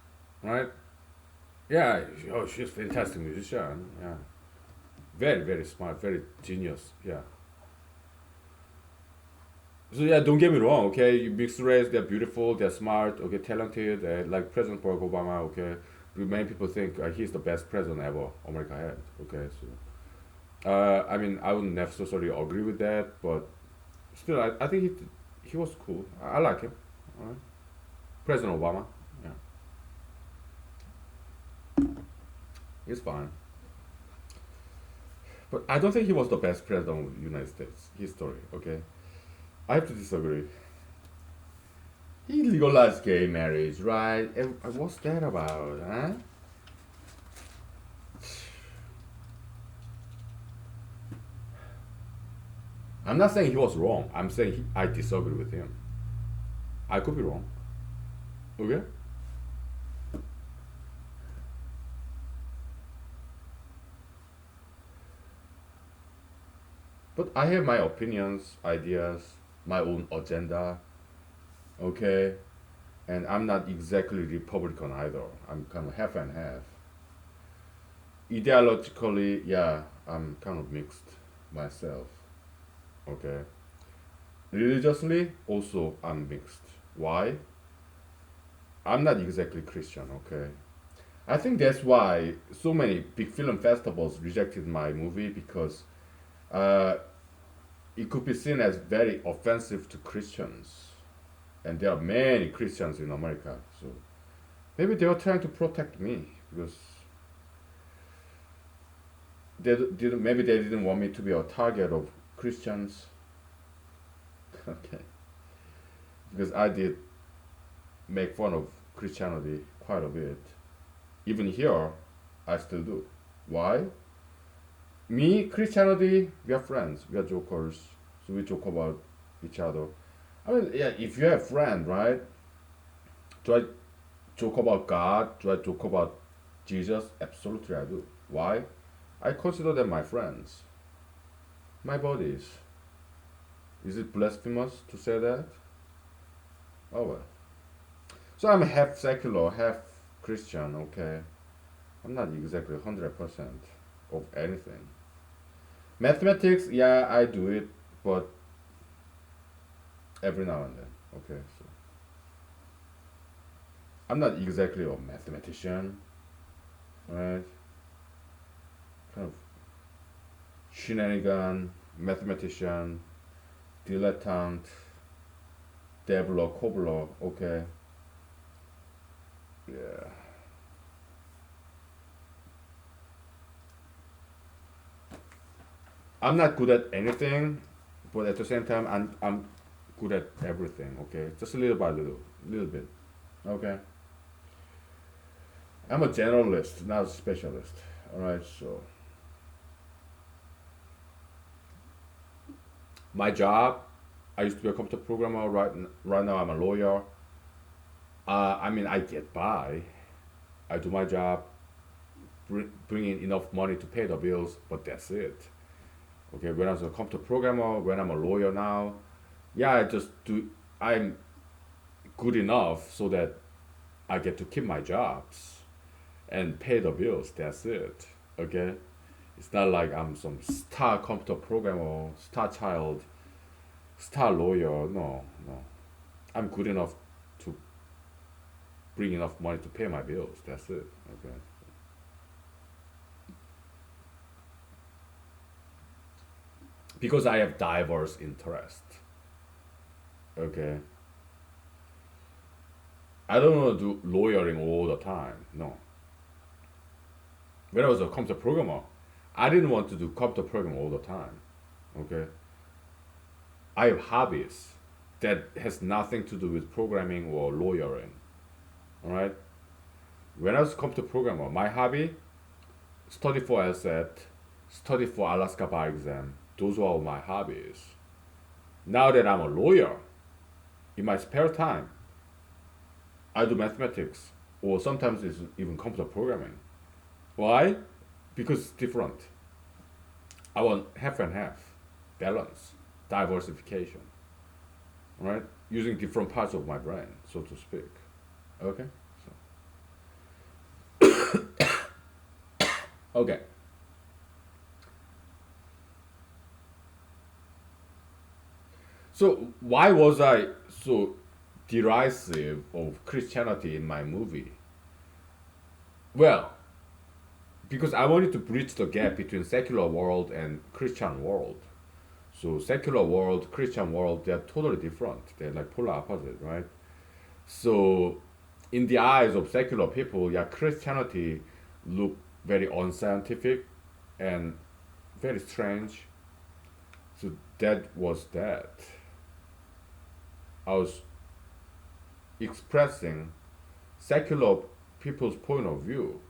right? Yeah, oh, she's a fantastic musician. Yeah, very, very smart, very genius. Yeah. So yeah, don't get me wrong. Okay, you mixed race, they're beautiful, they're smart, okay, talented. Like President Barack Obama. Okay, many people think he's the best president ever America had. Okay, so I mean, I wouldn't necessarily agree with that, but still, I think he was cool. I like him. All right. President Obama. Yeah, he's fine. But I don't think he was the best president of the United States history. Okay, I have to disagree. He legalized gay marriage, right? And what's that about, huh? I'm not saying he was wrong. I'm saying I disagree with him. I could be wrong. Okay? But I have my opinions, ideas, my own agenda. Okay? And I'm not exactly Republican either. I'm kind of half and half. Ideologically, yeah, I'm kind of mixed myself. Okay? Religiously, also I'm mixed. Why? I'm not exactly Christian, okay? I think that's why so many big film festivals rejected my movie because uh, it could be seen as very offensive to Christians. And there are many Christians in America, so maybe they were trying to protect me because maybe they didn't want me to be a target of Christians. Okay, because I did make fun of Christianity quite a bit. Even here, I still do. Why? Me, Christianity, we are friends. We are jokers. So we joke about each other. I mean, yeah, if you have friend, right? Do I joke about God? Do I joke about Jesus? Absolutely, I do. Why? I consider them my friends, my buddies. Is it blasphemous to say that? Oh well. So I'm half secular, half Christian. Okay, I'm not exactly 100% of anything. Mathematics, yeah, I do it, but every now and then. Okay, so I'm not exactly a mathematician, right? Kind of shenanigan, mathematician, dilettante, dabbler, cobbler. Okay, yeah. I'm not good at anything, but at the same time, I'm good at everything. Okay, just a little by little bit. Okay, I'm a generalist, not a specialist. All right, so my job, I used to be a computer programmer. Right now, I'm a lawyer. I mean, I get by. I do my job, bring in enough money to pay the bills, but that's it. Okay, when I was a computer programmer, when I'm a lawyer now, yeah, I just do. I'm good enough so that I get to keep my jobs and pay the bills. That's it. Okay, it's not like I'm some star computer programmer, star child, star lawyer. No, no. I'm good enough to bring enough money to pay my bills. That's it. Okay. Because I have diverse interest. Okay. I don't want to do lawyering all the time. No. When I was a computer programmer, I didn't want to do computer programming all the time. Okay. I have hobbies that has nothing to do with programming or lawyering. All right. When I was a computer programmer, my hobby, study for LSAT, study for Alaska bar exam. Those were all my hobbies. Now that I'm a lawyer, in my spare time, I do mathematics or sometimes it's even computer programming. Why? Because it's different. I want half and half, balance, diversification, right? Using different parts of my brain, so to speak. Okay. Okay. So why was I so derisive of Christianity in my movie? Well, because I wanted to bridge the gap between secular world and Christian world. So secular world, Christian world, they're totally different. They're like polar opposite, right? So in the eyes of secular people, yeah, Christianity look very unscientific and very strange. So that was that. I was expressing secular people's point of view,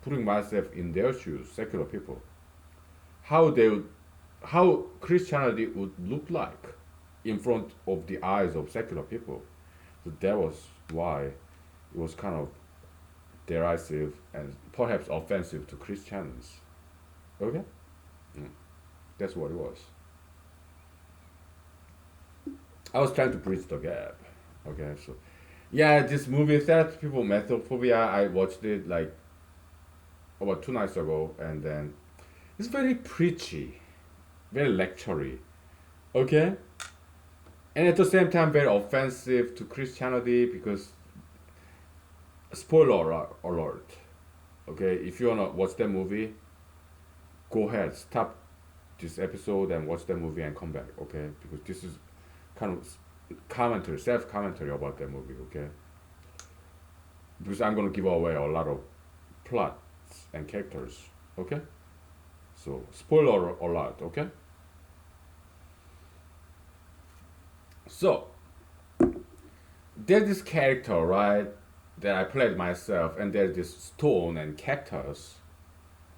putting myself in their shoes, secular people, how they would, how Christianity would look like in front of the eyes of secular people. So that was why it was kind of derisive and perhaps offensive to Christians. Okay, that's what it was. I was trying to bridge the gap. Okay, so yeah, this movie Therapy People Methophobia, I watched it like about 2 nights ago, and then it's very preachy, very lectury. Okay, and at the same time very offensive to Christianity because spoiler alert. Okay, if you wanna watch that movie, go ahead, stop this episode and watch that movie and come back. Okay, because this is kind of commentary, self commentary about that movie. Okay, because I'm gonna give away a lot of plots and characters. Okay, so spoiler alert. Okay, so there's this character, right, that I played myself, and there's this stone and cactus.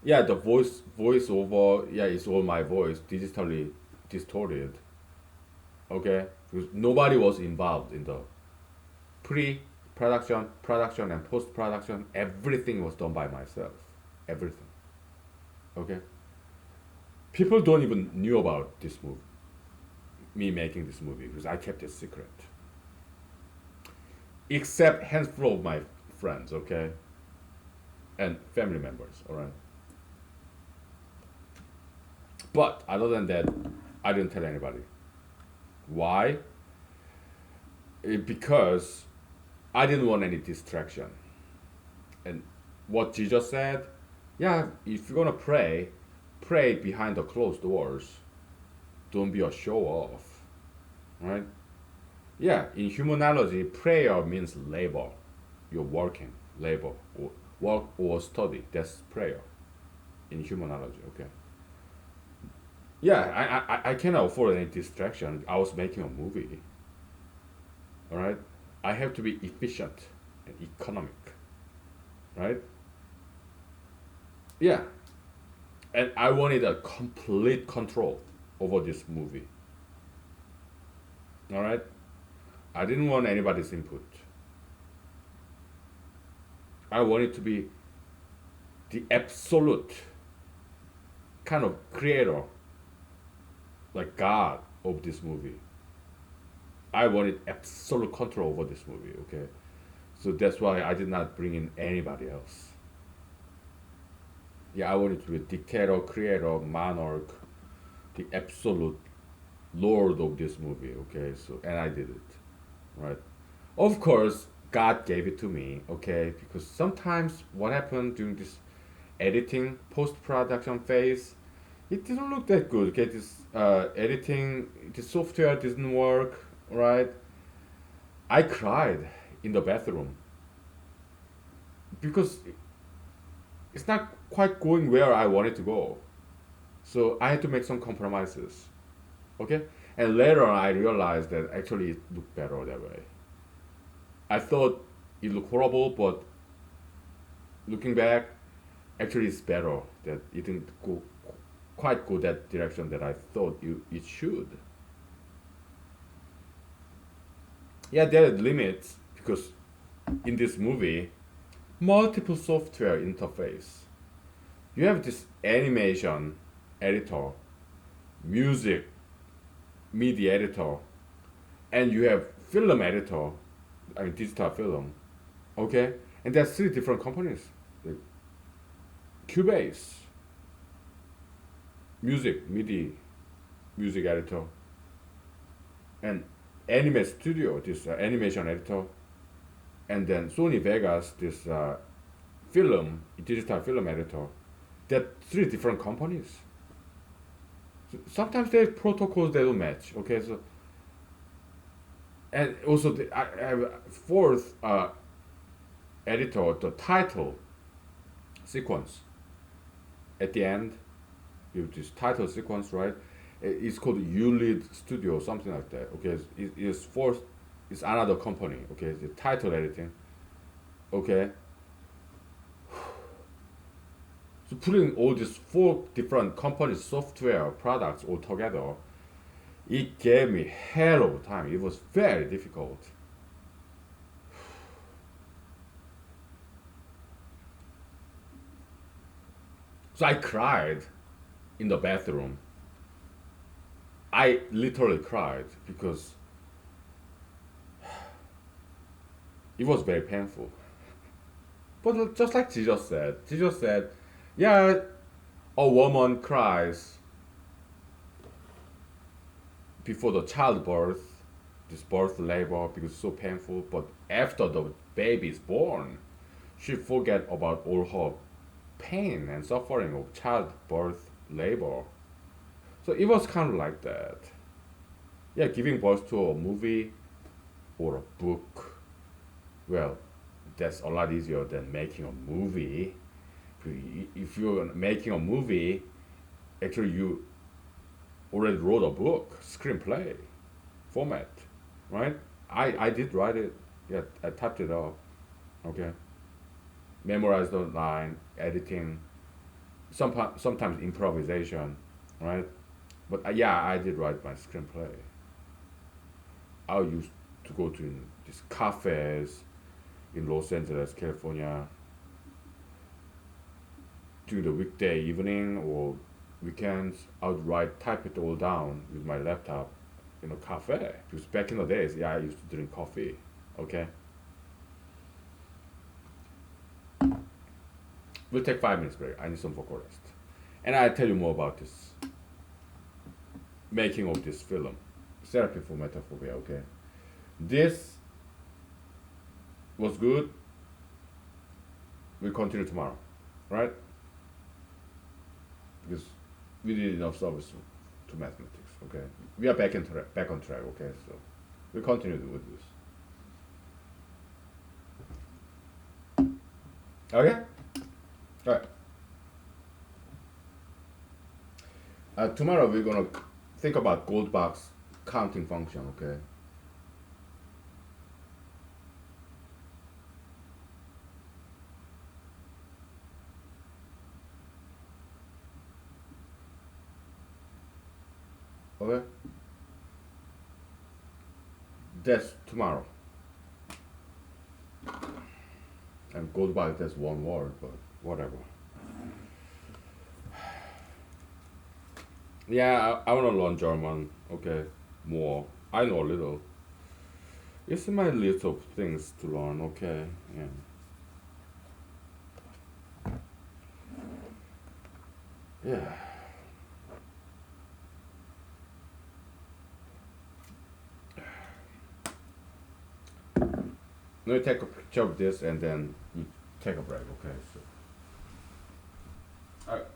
Yeah, the voiceover, yeah, it's all my voice, digitally distorted. Okay, because nobody was involved in the pre-production, production, and post-production. Everything was done by myself. Everything. Okay. People don't even knew about this movie. me making this movie because I kept it secret, except handful of my friends, okay, and family members. All right. But other than that, I didn't tell anybody. Why? Because I didn't want any distraction. And what Jesus said, yeah, if you're gonna pray, pray behind the closed doors. Don't be a show off, right? Yeah, in humanology, prayer means labor. You're working, labor, or work or study. That's prayer in humanology. Okay. Yeah, I cannot afford any distraction. I was making a movie. All right. I have to be efficient and economic, right? Yeah, and I wanted a complete control over this movie. All right. I didn't want anybody's input. I wanted to be the absolute kind of creator, like God of this movie. I wanted absolute control over this movie. Okay, so that's why I did not bring in anybody else. Yeah, I wanted to be a dictator, creator, monarch, the absolute lord of this movie. Okay, so and I did it, right? Of course, God gave it to me. Okay, because sometimes what happened during this editing post production phase, it didn't look that good. Okay, this editing, the software didn't work. Right, I cried in the bathroom because it's not quite going where I wanted to go. So I had to make some compromises. Okay, and later on I realized that actually it looked better that way. I thought it looked horrible, but looking back, actually it's better that it didn't go quite go that direction that I thought it should. Yeah, there are limits because in this movie, multiple software interface. You have this animation editor, music media editor, and you have film editor, I mean digital film. Okay, and there's three different companies. Like Cubase, music MIDI, music editor, and Anime Studio, this animation editor, and then Sony Vegas, this film digital film editor. They're three different companies. So sometimes there's protocols that don't match. Okay, so and also I have a fourth editor, the title sequence at the end. You have this title sequence, right? It's called ULEAD Studio, something like that. Okay, it's fourth. It's another company. Okay, the title editing. Okay, so putting all these four different companies' software products all together, it gave me hell of a time. It was very difficult. So I cried in the bathroom. I literally cried because it was very painful. But just like Jesus said, yeah, a woman cries before the childbirth, this birth labor because it's so painful. But after the baby is born, she forget about all her pain and suffering of childbirth labor. So it was kind of like that. Yeah, giving birth to a movie or a book, well, that's a lot easier than making a movie. If you're making a movie, actually you already wrote a book, screenplay, format, right? I did write it. Yeah, I typed it up. Okay, memorized the line, editing, sometimes improvisation, right? But yeah, I did write my screenplay. I used to go to these cafes in Los Angeles, California, during the weekday evening or weekends. I would type it all down with my laptop, cafe. Because back in the days, yeah, I used to drink coffee. Okay, we'll take 5 minutes break. I need some vocal rest, and I'll tell you more about this making of this film, therapy for metaphobia. Okay, this was good. We'll continue tomorrow, right? Because we did enough service to mathematics. Okay, we are back on track. Okay, so we continue with this. Okay, all right. Tomorrow we're gonna think about gold box counting function. Okay. Okay. That's tomorrow. And gold box that's one word, but whatever. Yeah, I wanna learn German. Okay, more. I know a little. It's in my list of things to learn. Okay. Yeah. Yeah. Let me take a picture of this and then you take a break. Okay. So. All right.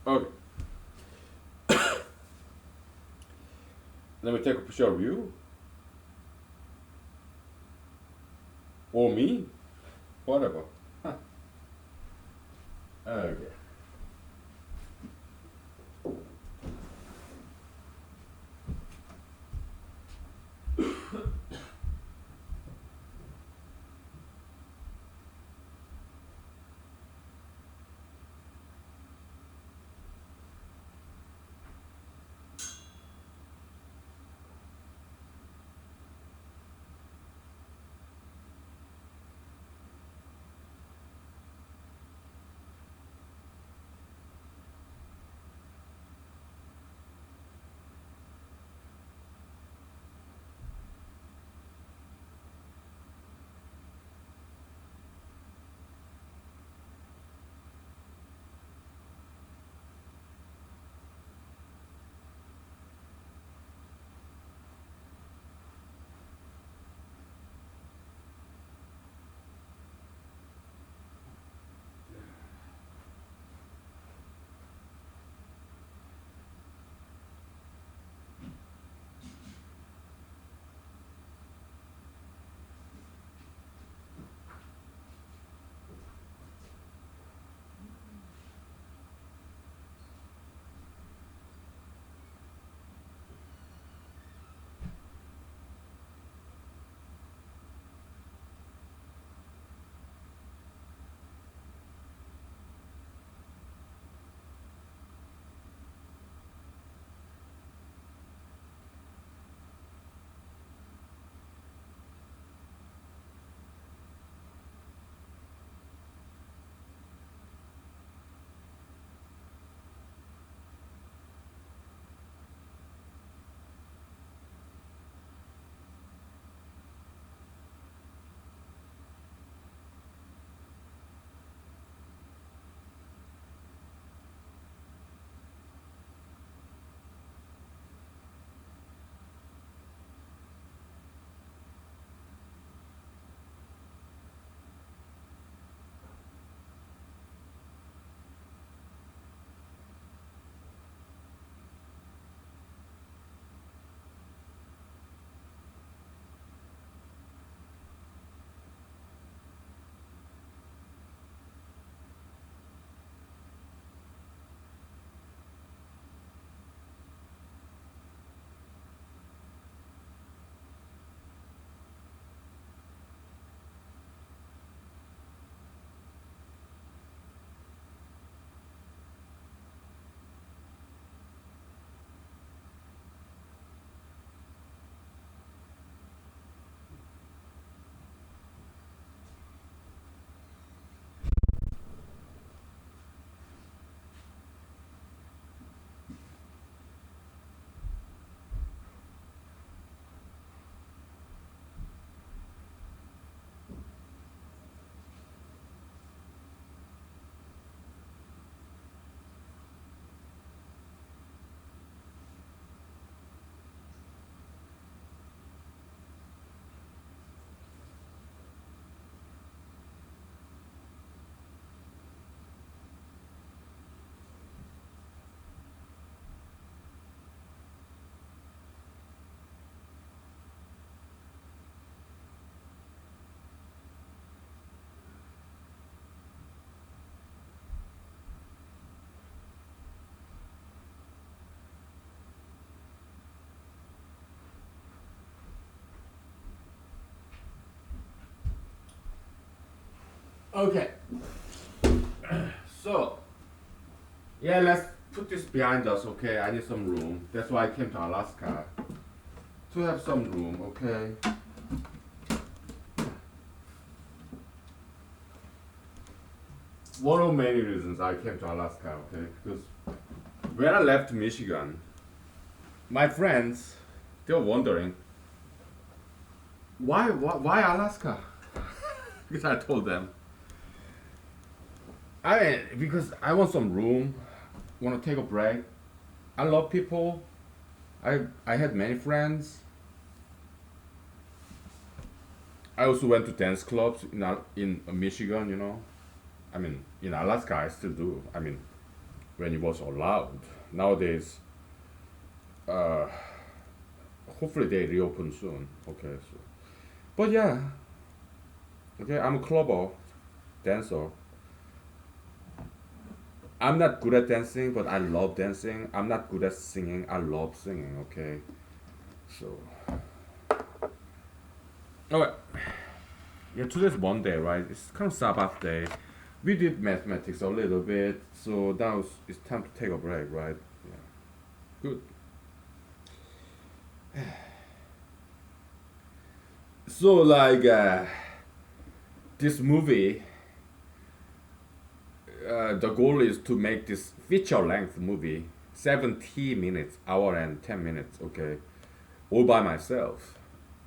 Okay. Let me take a picture of you or me, whatever. Okay. Okay, so yeah, let's put this behind us. Okay, I need some room. That's why I came to Alaska to have some room. Okay. One of many reasons I came to Alaska. Okay, because when I left Michigan, my friends they were wondering why Alaska? Because I told them because I want some room, want to take a break. I love people. I had many friends. I also went to dance clubs in Michigan. I mean in Alaska I still do. I mean when it was allowed. Nowadays, uh, hopefully they reopen soon. Okay, so but yeah, okay, I'm a clubber, dancer. I'm not good at dancing, but I love dancing. I'm not good at singing. I love singing. Okay, so okay. Yeah, today's Monday, right? It's kind of Sabbath day. We did mathematics a little bit, so now it's time to take a break, right? Yeah, good. So like this movie, the goal is to make this feature length movie, 70 minutes, hour and 10 minutes. Okay, all by myself,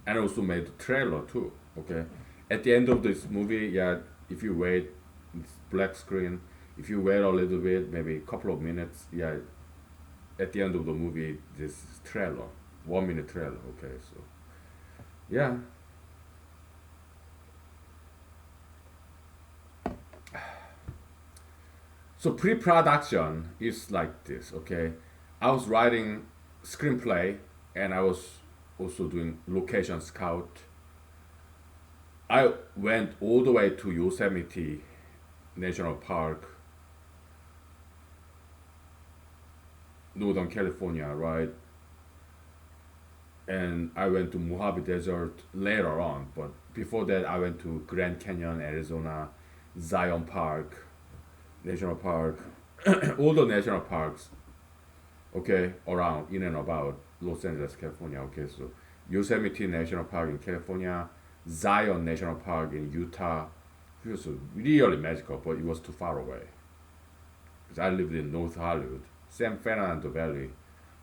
and also made the trailer too. Okay, at the end of this movie, yeah, if you wait, it's black screen. If you wait a little bit, maybe a couple of minutes, yeah, at the end of the movie, this is trailer, 1 minute trailer. Okay, so yeah, so pre-production is like this. Okay, I was writing screenplay, and I was also doing location scout. I went all the way to Yosemite National Park, Northern California, right? And I went to Mojave Desert later on, but before that, I went to Grand Canyon, Arizona, Zion Park, National Park, all the national parks, okay, around, in and about Los Angeles, California, okay, so Yosemite National Park in California, Zion National Park in Utah. It was really magical, but it was too far away. Because I lived in North Hollywood, San Fernando Valley,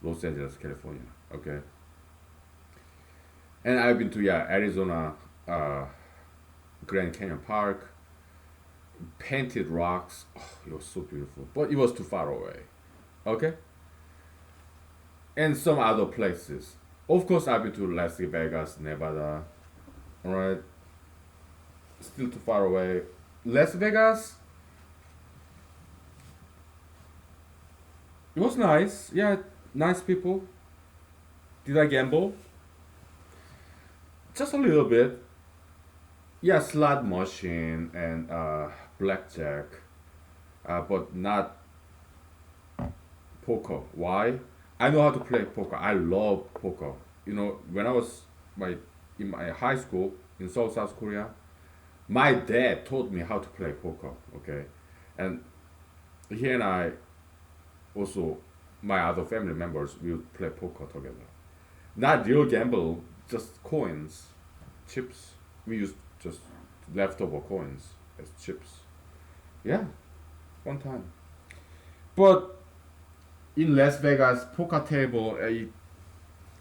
Los Angeles, California. Okay, and I've been to yeah Arizona, uh, Grand Canyon Park, Painted Rocks. Oh, it was so beautiful, but it was too far away. Okay, and some other places. Of course, I've been to Las Vegas, Nevada. All right, still too far away. Las Vegas, it was nice. Yeah, nice people. Did I gamble? Just a little bit. Yeah, slot machine and blackjack, but not poker. Why? I know how to play poker. I love poker. When I was my in my high school in South Korea, my dad taught me how to play poker. Okay, and he and I also my other family members will play poker together. Not real gamble, just coins, chips. We use just leftover coins as chips. Yeah, one time. But in Las Vegas, poker table it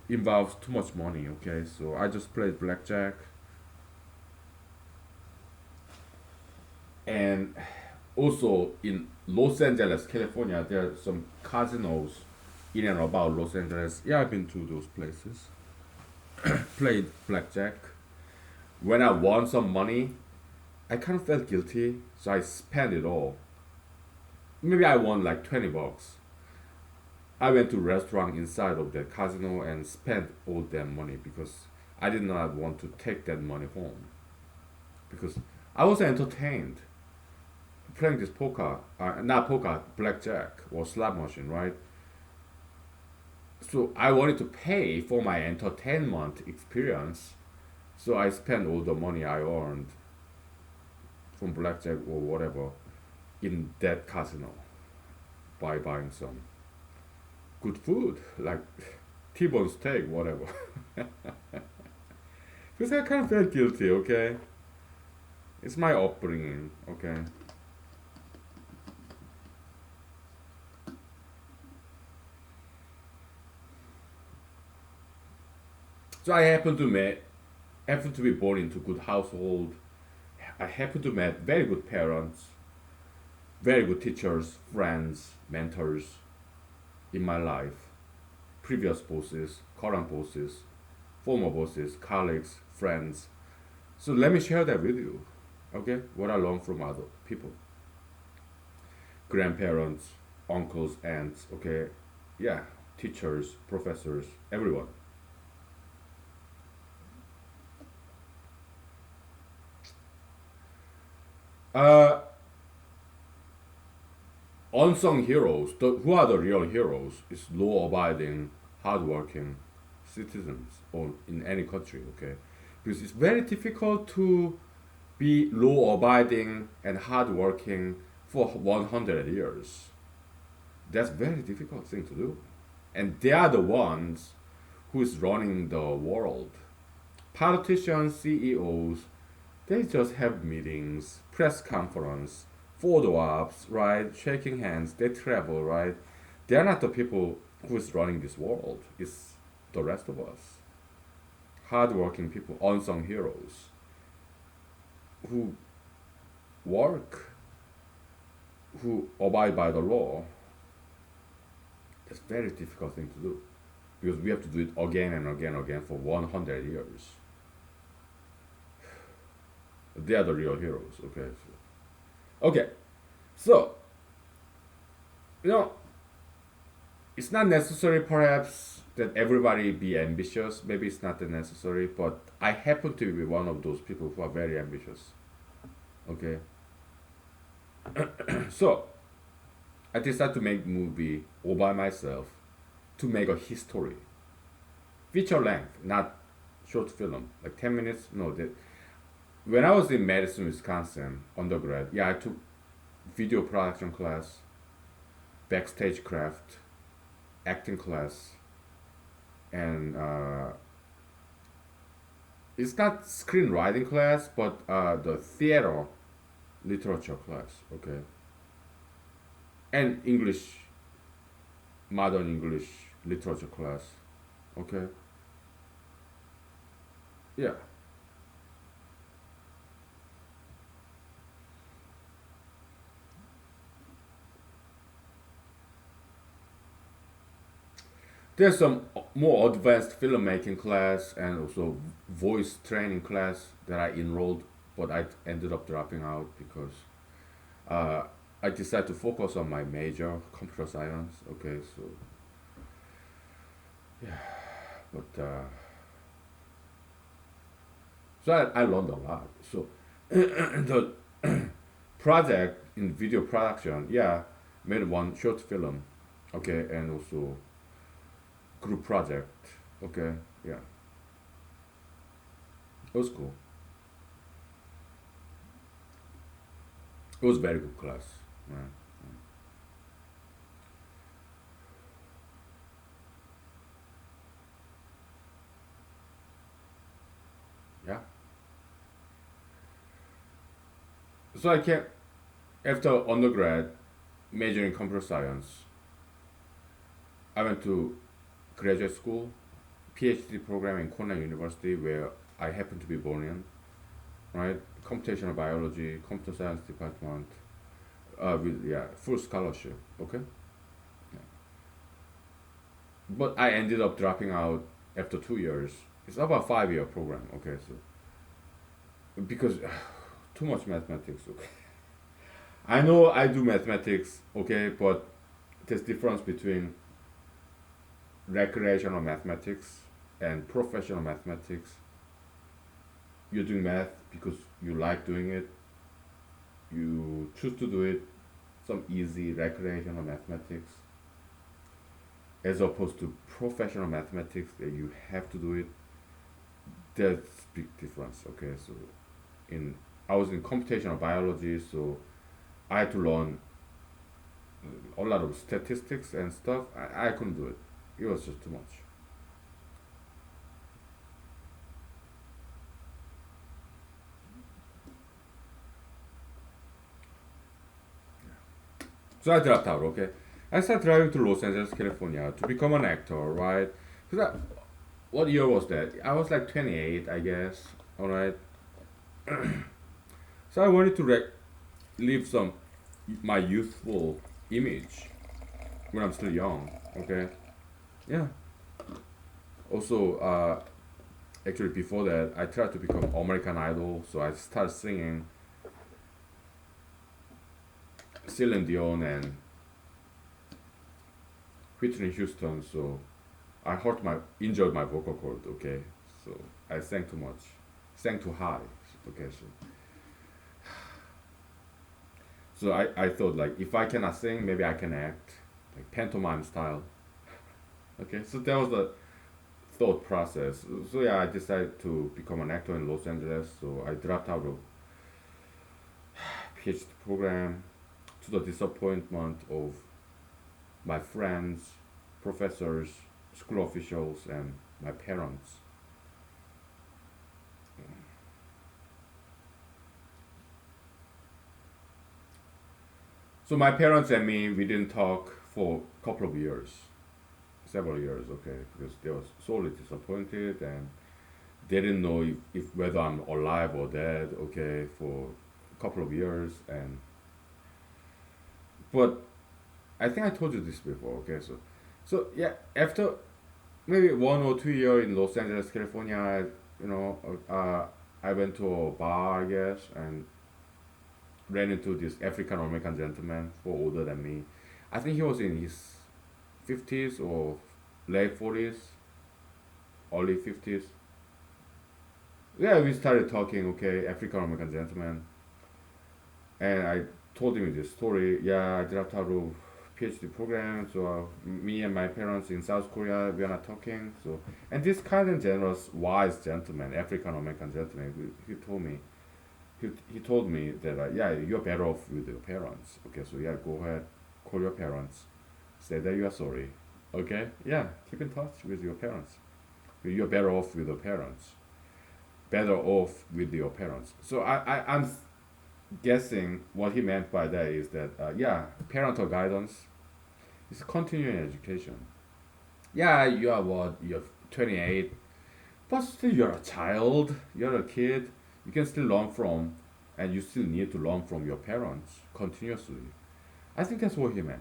involves too much money. Okay, so I just played blackjack, and also in Los Angeles, California, there are some casinos in and about Los Angeles. Yeah, I've been to those places. Played blackjack. When I won some money, I kind of felt guilty, so I spent it all. Maybe I won like $20. I went to restaurant inside of the casino and spent all that money because I did not want to take that money home because I was entertained playing this poker, not poker, blackjack or slot machine, right? So I wanted to pay for my entertainment experience, so I spent all the money I earned from blackjack or whatever in that casino by buying some good food like T-bone steak, whatever. Because I kind of felt guilty. Okay, it's my upbringing. Okay, so happen to be born into good household. I happen to met very good parents, very good teachers, friends, mentors in my life, previous bosses, current bosses, former bosses, colleagues, friends. So let me share that with you. Okay, what I learned from other people, grandparents, uncles, aunts. Okay, yeah, teachers, professors, everyone. Uh, Unsung heroes. Who are the real heroes? Is law-abiding, hardworking citizens, or in any country. Okay, because it's very difficult to be law-abiding and hardworking for 100 years. That's very difficult thing to do, and they are the ones who is running the world. Politicians, CEOs, they just have meetings, press conference, photo ops, right? Shaking hands. They travel, right? They're not the people who is running this world. It's the rest of us. Hardworking people, unsung heroes, who work, who abide by the law. It's a very difficult thing to do because we have to do it again and again and again for 100 years. They are the real heroes. Okay. So you know, it's not necessary perhaps that everybody be ambitious. Maybe it's not that necessary, but I happen to be one of those people who are very ambitious. Okay, so I decided to make movie all by myself to make a history, feature length, not short film, like 10 minutes. No, that when I was in Madison, Wisconsin, undergrad, yeah, I took video production class, backstage craft, acting class, and it's not screenwriting class, but the theater literature class. Okay, and English, modern English literature class. Okay, yeah. There's some more advanced filmmaking class and also voice training class that I enrolled, but I ended up dropping out because uh, I decided to focus on my major, computer science. Okay, so yeah, but so I learned a lot. So the project in video production, yeah, made one short film, okay, and also group project, okay, yeah, it was cool. It was very good class. Yeah. Yeah. So I came after undergrad, major in computer science. I went to graduate school, PhD program in Cornell University, where I happened to be born in. Right, computational biology, computer science department, with yeah, full scholarship. Okay, yeah. But I ended up dropping out after 2 years. It's about 5 year program. Okay, so because too much mathematics. Okay, I know I do mathematics. Okay, but there's difference between recreational mathematics and professional mathematics. You're doing math because you like doing it. You choose to do it. Some easy recreational mathematics, as opposed to professional mathematics that you have to do it. That's big difference. Okay, so in I was in computational biology, so I had to learn a lot of statistics and stuff. I couldn't do it. It was just too much. So I dropped out, okay? I started driving to Los Angeles, California to become an actor, right? Because what year was that? I was like 28, I guess, alright? So I wanted to leave some my youthful image when I'm still young, okay? Yeah. Also, actually before that, I tried to become American Idol, so I started singing Celine Dion and Whitney Houston, so I enjoyed my vocal cord, okay? So I sang too much, sang too high, okay? So I thought like if I cannot sing, maybe I can act, like pantomime style, okay? So that was the thought process. So yeah, I decided to become an actor in Los Angeles. So I dropped out of PhD program to the disappointment of my friends, professors, school officials, and my parents. So my parents and me, we didn't talk for a couple of years, several years, okay, because they were sorely disappointed and they didn't know if whether I'm alive or dead, okay, for a couple of years. And but I think I told you this before, okay, so yeah, after maybe 1 or 2 years in Los Angeles, California, you know, I went to a bar, I guess, and ran into this African American gentleman, far older than me. I think he was in his 50s or late 40s, early 50s. Yeah, we started talking, okay, African American gentleman. And I told him this story. Yeah, I dropped out of PhD program, so me and my parents in South Korea, we are not talking. So, and this kind and generous, wise gentleman, African American gentleman, he told me that yeah, you're better off with your parents. Okay, so yeah, go ahead, call your parents, say that you are sorry. Okay, yeah, keep in touch with your parents. You're better off with your parents. Better off with your parents. So I'm guessing what he meant by that is that yeah, parental guidance is continuing education. Yeah, you are what, you're 28, but still you're a child, you're a kid. You can still learn from, and you still need to learn from your parents continuously. I think that's what he meant.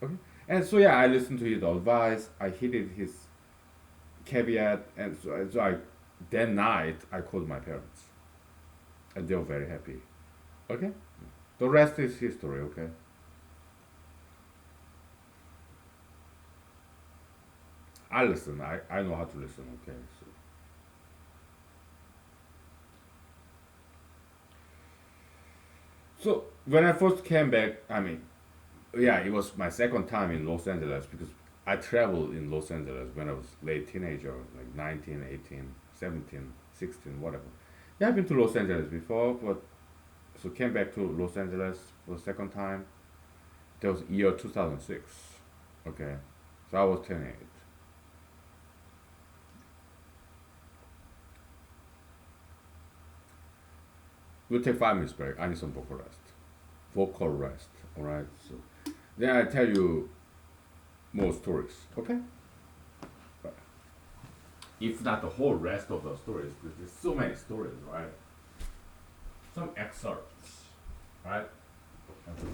Okay, and so yeah, I listened to his advice. I heeded his caveat, and so I that night I called my parents, and they were very happy. Okay, the rest is history. Okay. I listen. I know how to listen. Okay. So when I first came back, I mean, yeah, it was my second time in Los Angeles because I traveled in Los Angeles when I was late teenager, like 19, 18, 17, 16, whatever. Yeah, I've been to Los Angeles before, but so came back to Los Angeles for the second time. That was year 2006. Okay, so I was 28. We'll take 5 minutes break. I need some vocal rest. Vocal rest. All right. So then I tell you more stories. Okay. But if not the whole rest of the stories, because there's so many stories, right? Some excerpts, right? Okay.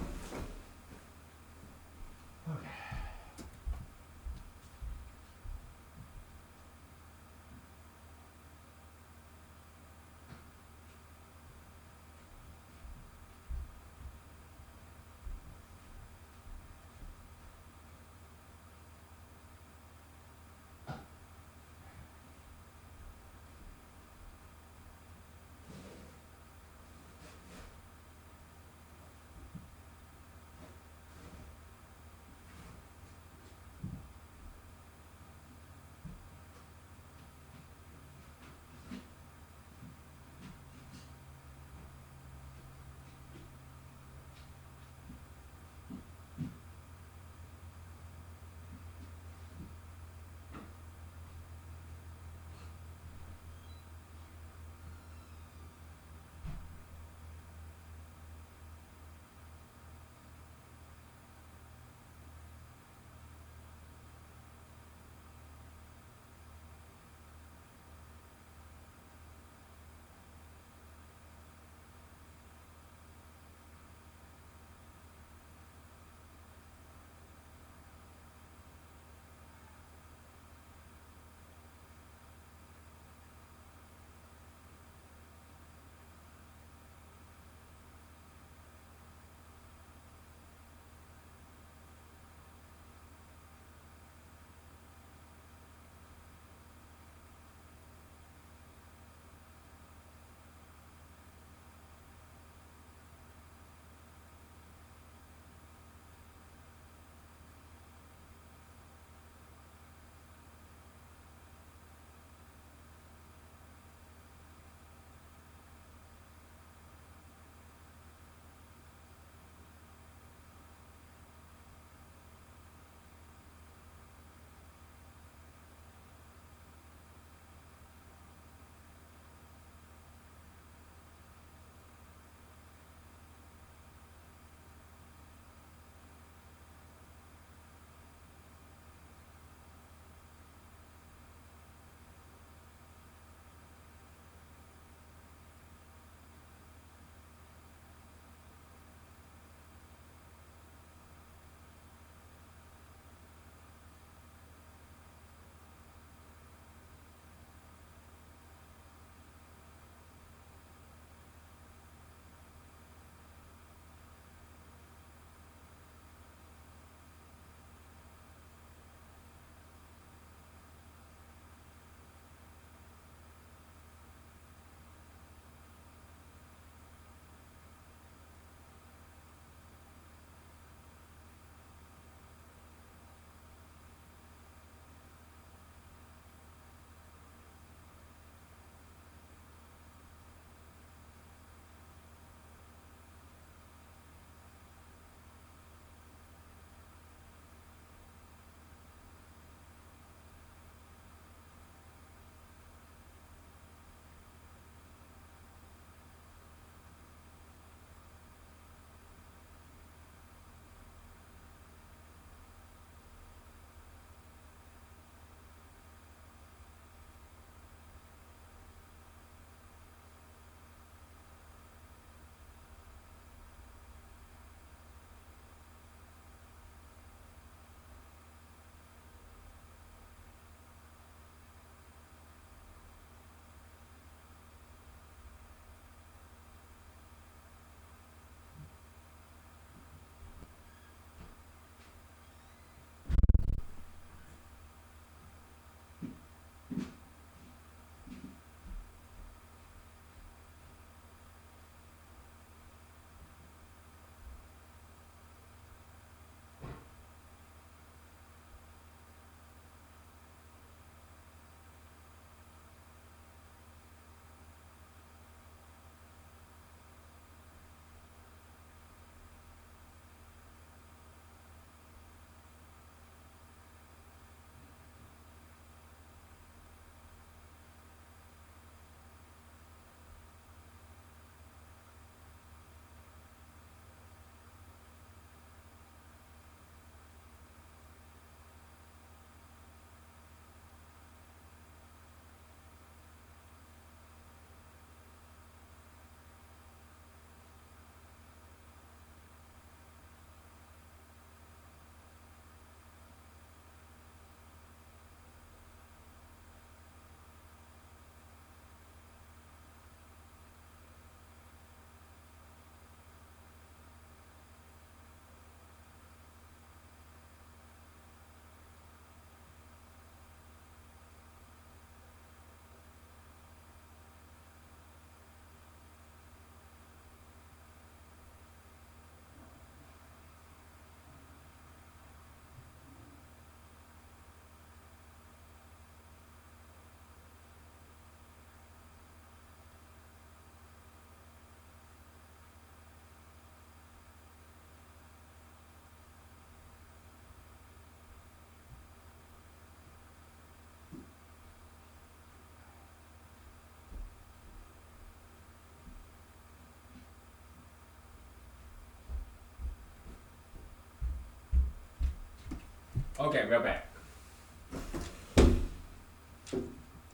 Okay, we're back.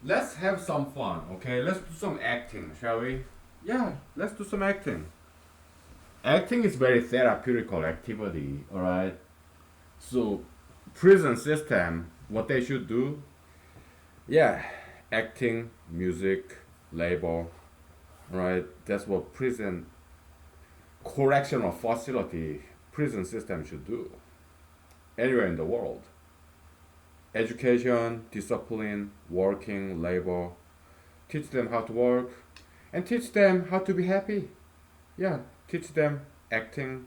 Let's have some fun, okay? Let's do some acting, shall we? Yeah, let's do some acting. Acting is very therapeutical activity, alright? So, prison system, what they should do? Yeah, acting, music, labor, right? That's what prison, correctional facility, prison system should do. Anywhere in the world. Education, discipline, working, labor. Teach them how to work and teach them how to be happy. Yeah, teach them acting,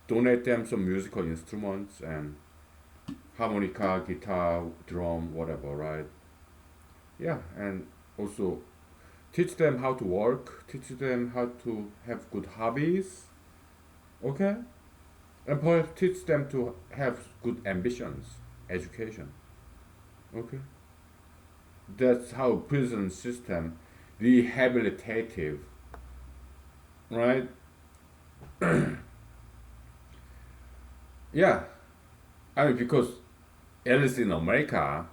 donate them some musical instruments and harmonica, guitar, drum, whatever, right? Yeah, and also teach them how to work, teach them how to have good hobbies, okay? And perhaps teach them to have good ambitions, education, okay? That's how prison system rehabilitative, right? Yeah, I mean because at least in America,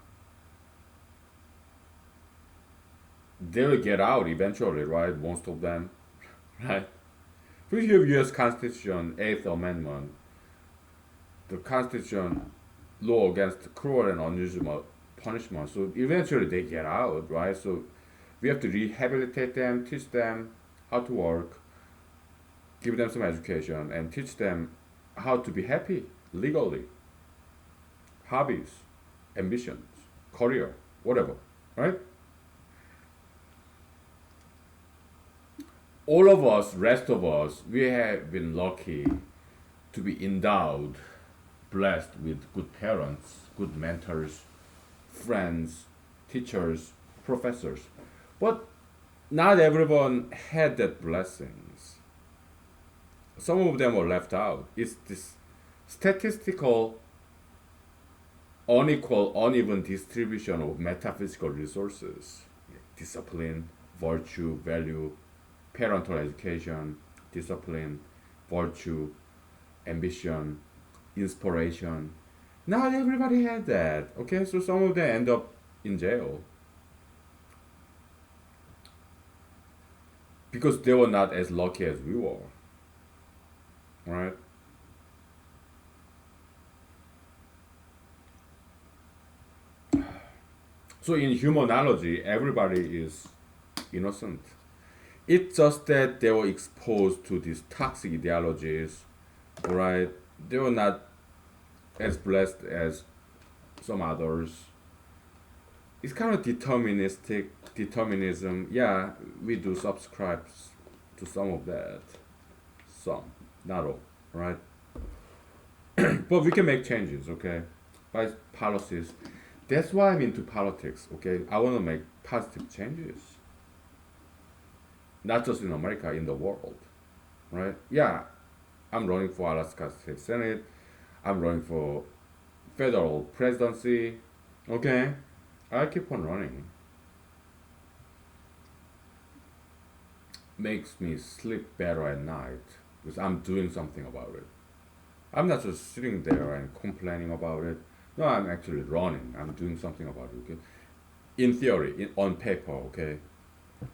they will get out eventually, right? Most of them, right? We have U.S. Constitution, Eighth Amendment, the Constitution law against cruel and unusual punishment. So eventually they get out, right? So we have to rehabilitate them, teach them how to work, give them some education, and teach them how to be happy legally, hobbies, ambitions, career, whatever, right? All of us, rest of us, we have been lucky to be endowed, blessed with good parents, good mentors, friends, teachers, professors. But not everyone had that blessings. Some of them were left out. It's this statistical, unequal, uneven distribution of metaphysical resources, discipline, virtue, value, parental education, discipline, virtue, ambition, inspiration. Not everybody had that. Okay, so some of them end up in jail because they were not as lucky as we were. Right? So in humanology, everybody is innocent. It's just that they were exposed to these toxic ideologies, right? They were not as blessed as some others. It's kind of deterministic, determinism. Yeah, we do subscribe to some of that. Some, not all, right? But we can make changes, okay? By policies. That's why I'm into politics, okay? I want to make positive changes. Not just in America, in the world, right? Yeah, I'm running for Alaska State Senate. I'm running for federal presidency. Okay, I keep on running. Makes me sleep better at night because I'm doing something about it. I'm not just sitting there and complaining about it. No, I'm actually running. I'm doing something about it. Okay, in theory, on paper. Okay,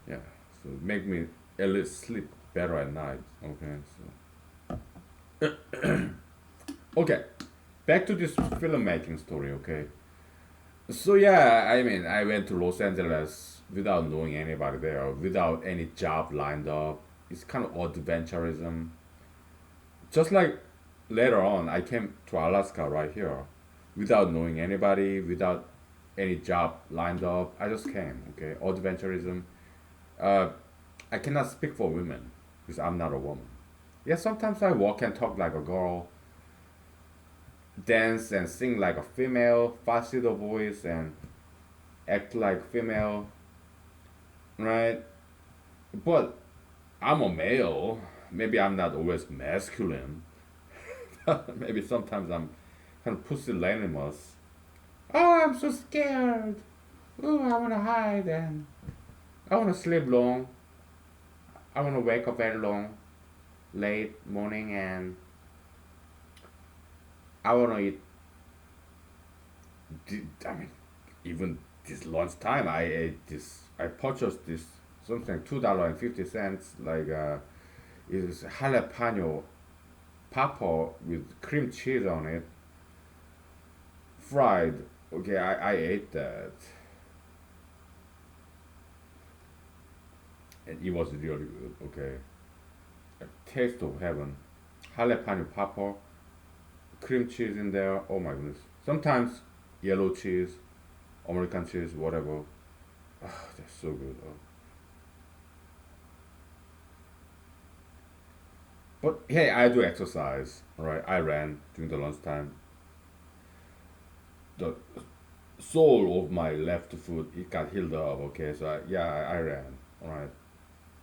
yeah. So make me at least sleep better at night. Okay, so okay, back to this filmmaking story. Okay, so yeah, I mean, I went to Los Angeles without knowing anybody there, without any job lined up. It's kind of adventurism. Just like later on, I came to Alaska right here, without knowing anybody, without any job lined up. I just came. Okay, adventurism. Uh, I cannot speak for women because I'm not a woman. Yeah, sometimes I walk and talk like a girl, dance and sing like a female, falsetto voice, and act like female, right? But I'm a male. Maybe I'm not always masculine. Maybe sometimes I'm kind of pusillanimous. Oh, I'm so scared. Oh, I want to hide and I want to sleep long. I want to wake up very long, late morning, and I want to eat I mean, even this lunchtime, I ate this. I purchased this something $2.50, like is jalapeno pepper with cream cheese on it, fried. Okay, I ate that, and it was really good. Okay, a taste of heaven. Jalapeno pepper, cream cheese in there. Oh my goodness. Sometimes yellow cheese, American cheese, whatever. Ah, that's so good. Oh. But hey, I do exercise. Right, I ran during the lunchtime. The sole of my left foot it got healed up. Okay, so I ran. All right,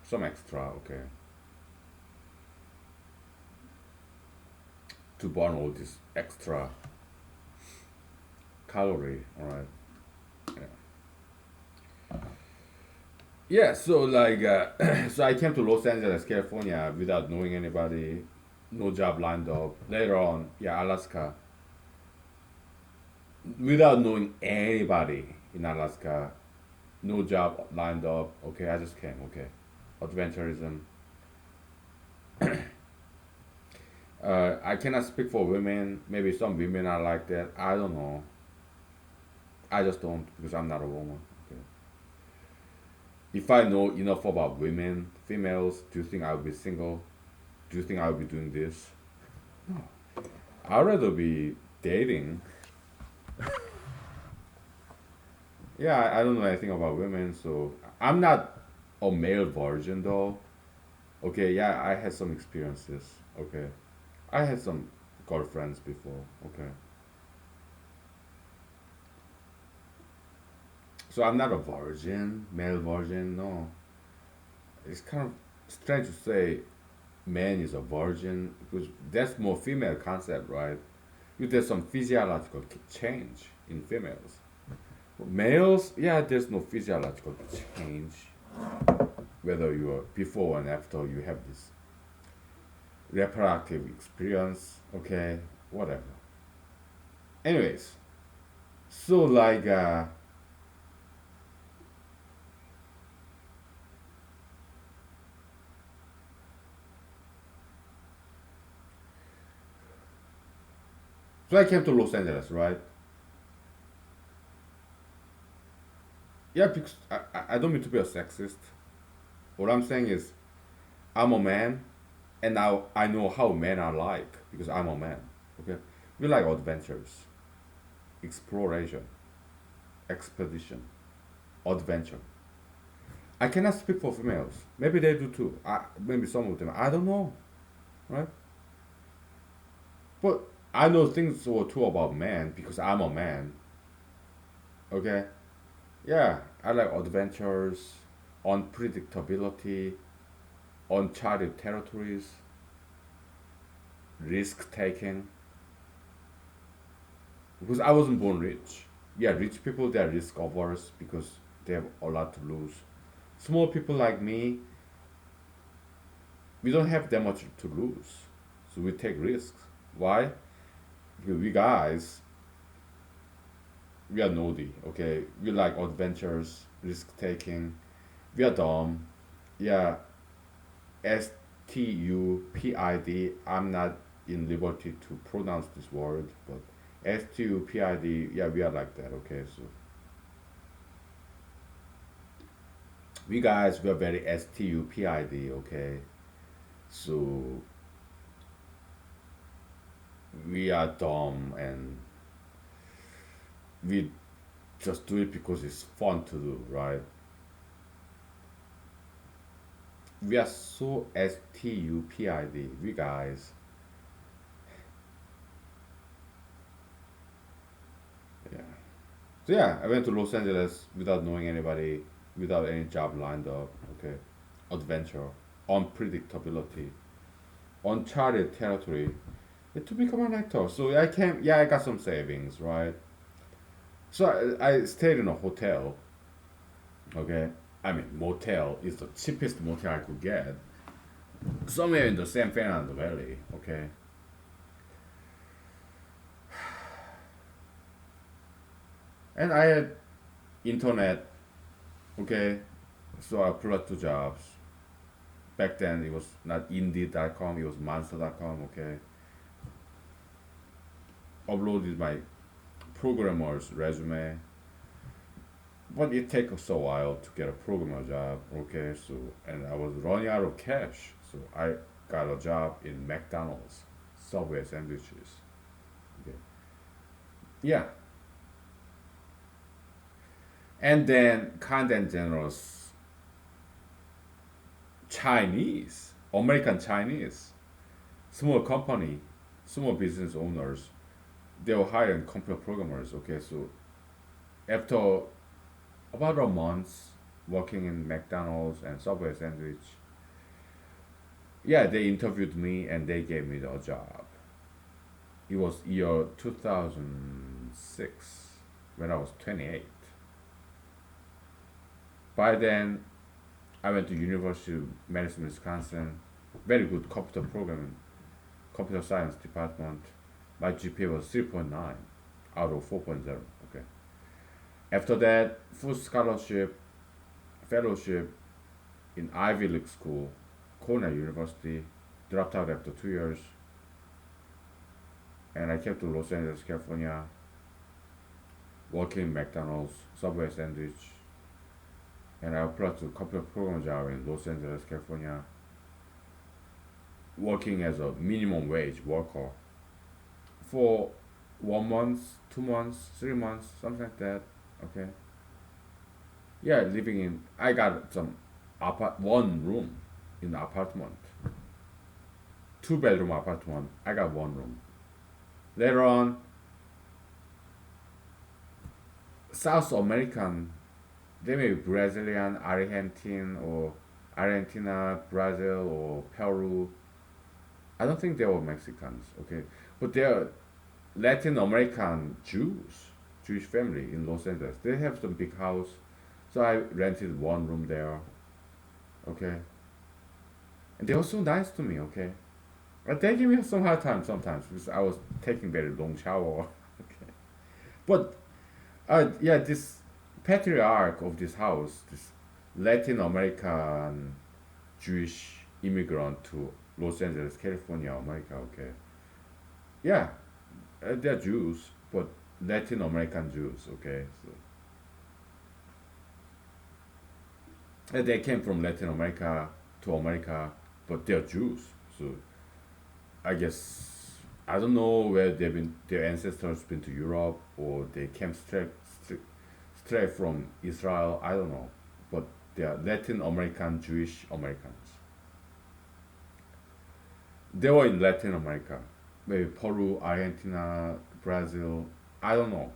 some extra. Okay, to burn all this extra calorie. All right. Yeah. Yeah. So like, so I came to Los Angeles, California, without knowing anybody. No job lined up. Later on, yeah, Alaska, without knowing anybody in Alaska. No job lined up. Okay, I just came. Okay, adventurism. I cannot speak for women. Maybe some women are like that. I don't know. I just don't because I'm not a woman. Okay. If I know enough about women, females, do you think I would be single? Do you think I would be doing this? No. I'd rather be dating. Yeah, I don't know anything about women, so I'm not a male virgin though. Okay, yeah, I had some experiences. Okay, I had some girlfriends before. Okay, so I'm not a virgin, male virgin. No, it's kind of strange to say man is a virgin because that's more female concept, right? There's some physiological change in females. Males, yeah, there's no physiological change. Whether you are before and after you have this reproductive experience, okay, whatever. Anyways, so like, so I came to Los Angeles, right? Yeah, because I don't mean to be a sexist. What I'm saying is, I'm a man, and now I know how men are like because I'm a man. Okay, we like adventures, exploration, expedition, adventure. I cannot speak for females. Maybe they do too. Maybe some of them. I don't know, right? But I know things or two about men because I'm a man. Okay, yeah, I like adventures, unpredictability, uncharted territories, risk taking. Because I wasn't born rich. Yeah, rich people they're risk averse because they have a lot to lose. Small people like me, we don't have that much to lose, so we take risks. Why? Because we guys, we are naughty. Okay, we like adventures, risk taking. We are dumb. Yeah, stupid. I'm not in liberty to pronounce this word, but stupid. Yeah, we are like that. Okay, so we guys we are very stupid. Okay, so we are dumb and we just do it because it's fun to do, right? We are so stupid. We guys, yeah. So yeah, I went to Los Angeles without knowing anybody, without any job lined up. Okay, adventure, unpredictability, uncharted territory. To become an actor, so I came. Yeah, I got some savings, right? So I stayed in a hotel. Okay, I mean motel is the cheapest motel I could get, somewhere in the San Fernando Valley. Okay, And I had internet, okay, so I applied to jobs. Back then it was not Indeed.com, it was Monster.com, okay. Uploaded my programmer's resume, but it takes a while to get a programmer job, okay. So and I was running out of cash, so I got a job in McDonald's, Subway sandwiches. Okay. Yeah, and then kind and generous Chinese, American Chinese, small company, small business owners, they were hiring computer programmers. Okay, so after about a month working in McDonald's and Subway sandwich, yeah, they interviewed me and they gave me the job. It was year 2006 when I was 28. By then, I went to University of Madison, Wisconsin. Very good computer programming, computer science department. My GPA was 3.9 out of 4.0. Okay. After that, full scholarship, fellowship in Ivy League school, Cornell University. Dropped out after 2 years, and I came to Los Angeles, California, working in McDonald's, Subway sandwich, and I applied to computer program job in Los Angeles, California, working as a minimum wage worker for 1 month, 2 months, 3 months, something like that. Okay. Yeah, living in. I got some one room in the apartment, 2 bedroom apartment. I got one room. Later on, South American, they may be Brazilian, Argentine, or Argentina, Brazil, or Peru. I don't think they were Mexicans, okay, but they're Latin American Jews, Jewish family in Los Angeles. They have some big house, so I rented one room there, okay, and they were so nice to me, okay. But they give me some hard time sometimes because I was taking very long shower, okay. But yeah, this patriarch of this house, this Latin American Jewish immigrant to Los Angeles, California, America, okay. Yeah, they're Jews, but Latin American Jews, okay. So they came from Latin America to America, but they're Jews. So I guess I don't know where they've been. Their ancestors been to Europe or they came straight from Israel. I don't know, but they are Latin American Jewish Americans. They were in Latin America, maybe Peru, Argentina, Brazil. I don't know,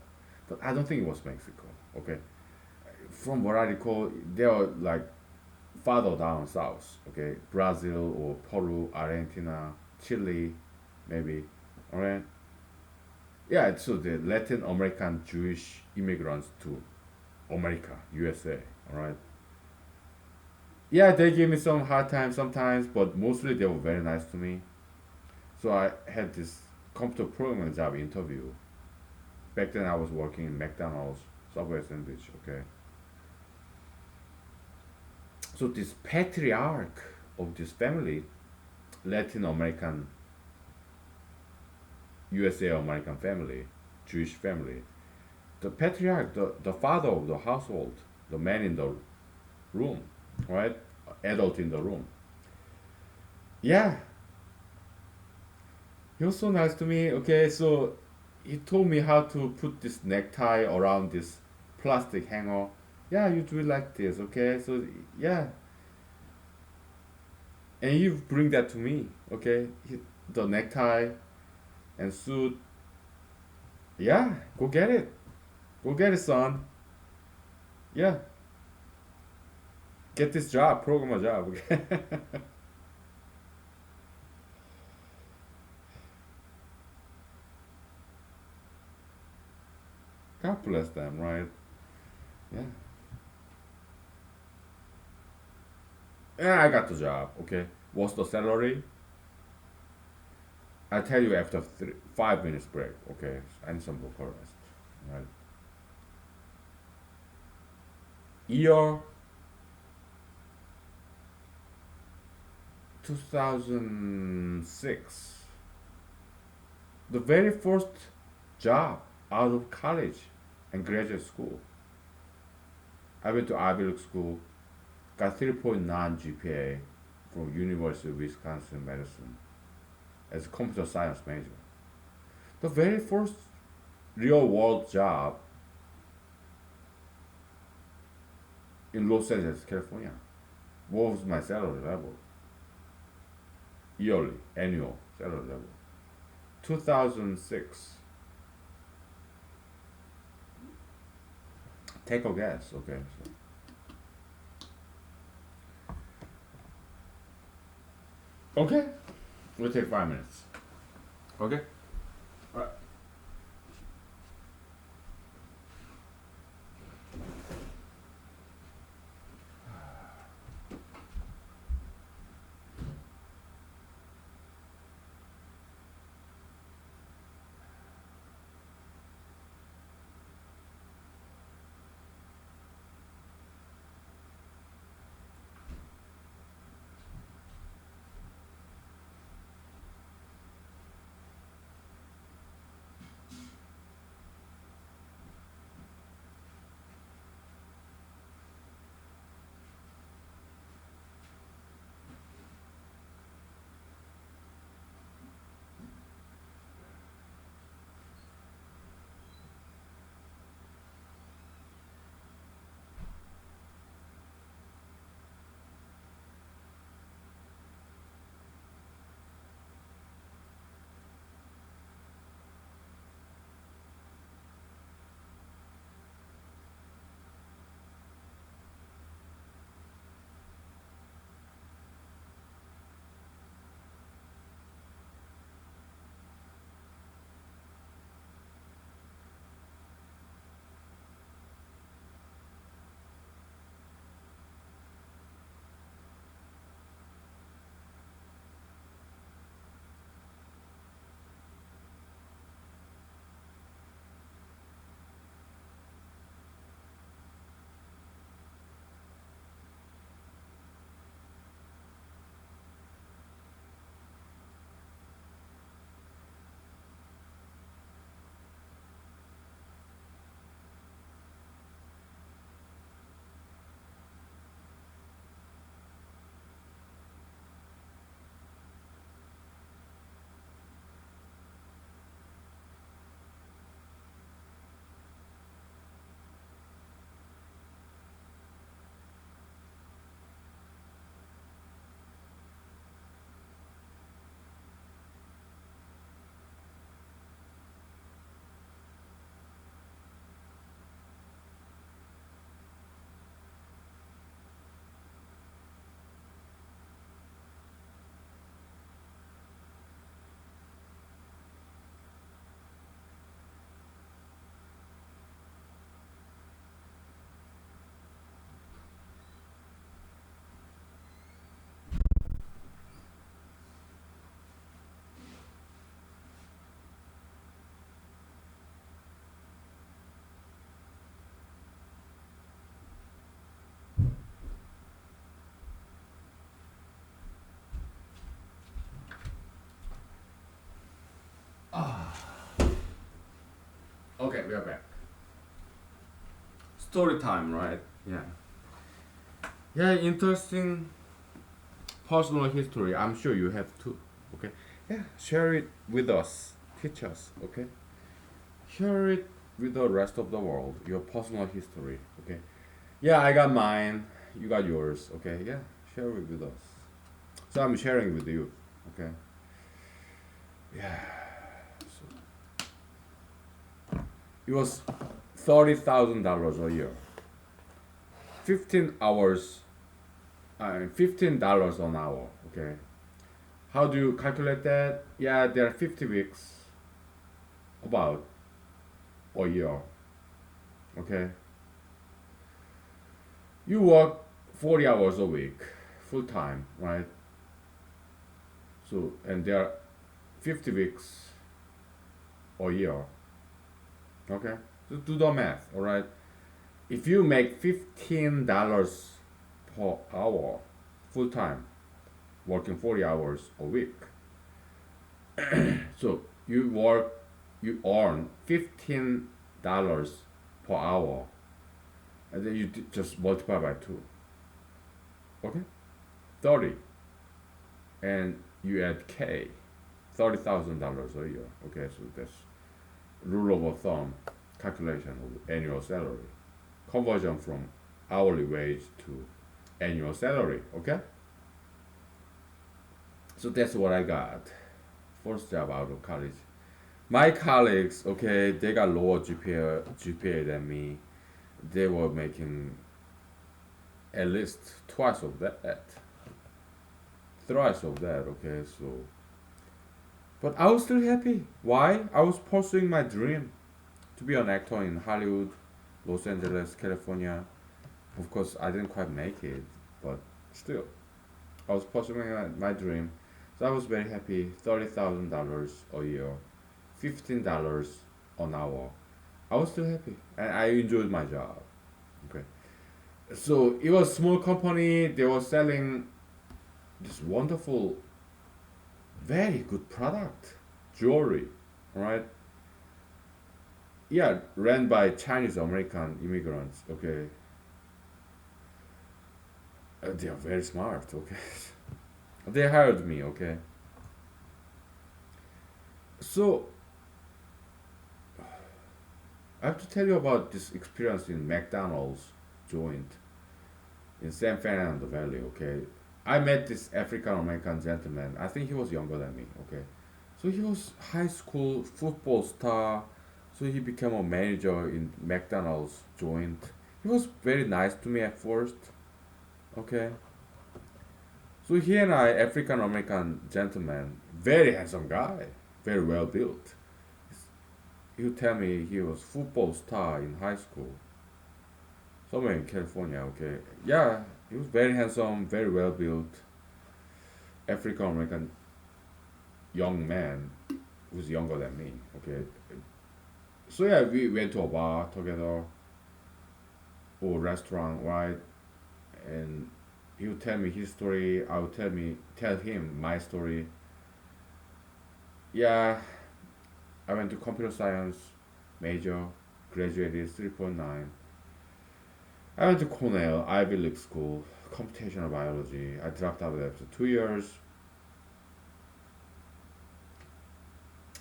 but I don't think it was Mexico. Okay, from what I recall, they were like farther down south. Okay, Brazil or Peru, Argentina, Chile, maybe. Alright. Yeah, so the Latin American Jewish immigrants to America, USA. Alright. Yeah, they give me some hard time sometimes, but mostly they were very nice to me. So I had this computer programming job interview. Back then I was working in McDonald's, Subway sandwich, okay. So this patriarch of this family, Latin American, USA American family, Jewish family, the patriarch, the father of the household, the man in the room, right? Adult in the room. Yeah, he was so nice to me. Okay, so he told me how to put this necktie around this plastic hanger. Yeah, you do it like this, okay? So yeah, and you bring that to me, okay? The necktie and suit. Yeah, go get it. Go get it, son. Yeah, get this job, program a job. Okay? God bless them, right? Yeah. And I got the job. Okay. What's the salary? I'll tell you after 5 minutes break. Okay. I need some vocal rest. Right. Year 2006. The very first job out of college and graduate school. I went to Ivy League school, got 3.9 GPA from University of Wisconsin Madison as a computer science major. The very first real world job in Los Angeles, California. What was my salary level? Yearly, annual salary level. 2006. Take a guess, okay? Okay, we'll take 5 minutes. Okay? Alright. Okay, we are back. Story time, right? Yeah. Yeah, interesting personal history. I'm sure you have too. Okay. Yeah, share it with us. Teach us. Okay. Share it with the rest of the world. Your personal history. Okay. Yeah, I got mine. You got yours. Okay. Yeah, share it with us. So I'm sharing with you. Okay. Yeah. So it was $30,000 a year. 15 hours. $15 an hour. Okay. How do you calculate that? Yeah, there are 50 weeks. About a year. Okay. You work 40 hours a week, full time, right? So, and there are 50 weeks a year. Okay. So do the math. All right. if you make $15 per hour full time, working 40 hours a week, so you earn $15 per hour, and then you just multiply by two. Okay, 30, and you add K, $30,000 a year. Okay, so that's rule of thumb calculation of annual salary, conversion from hourly wage to annual salary. Okay, so that's what I got. First job out of college. My colleagues, okay, they got lower GPA than me. They were making at least twice of that, thrice of that. Okay, so but I was still happy. Why? I was pursuing my dream to be an actor in Hollywood, Los Angeles, California. Of course, I didn't quite make it, but still, I was pursuing my dream. So I was very happy. $30,000 a year, $15 an hour. I was still happy, and I enjoyed my job. Okay, so it was a small company. They were selling this wonderful, very good product, jewelry, right? Yeah, ran by Chinese American immigrants. Okay, they are very smart. Okay, they hired me. Okay, so I have to tell you about this experience in McDonald's joint in San Fernando Valley. Okay, I met this African American gentleman. I think he was younger than me. Okay, so he was high school football star. So he became a manager in McDonald's joint. He was very nice to me at first. Okay, so he and I, African American gentleman, very handsome guy, very well built. He would tell me he was football star in high school, somewhere in California. Okay, yeah, he was very handsome, very well built, African American young man who's younger than me. Okay, so yeah, we went to a bar together or restaurant, right? And he would tell me his story. I would tell him my story. Yeah, I went to computer science major, graduated 3.9. I went to Cornell, Ivy League school, computational biology. I dropped out after 2 years.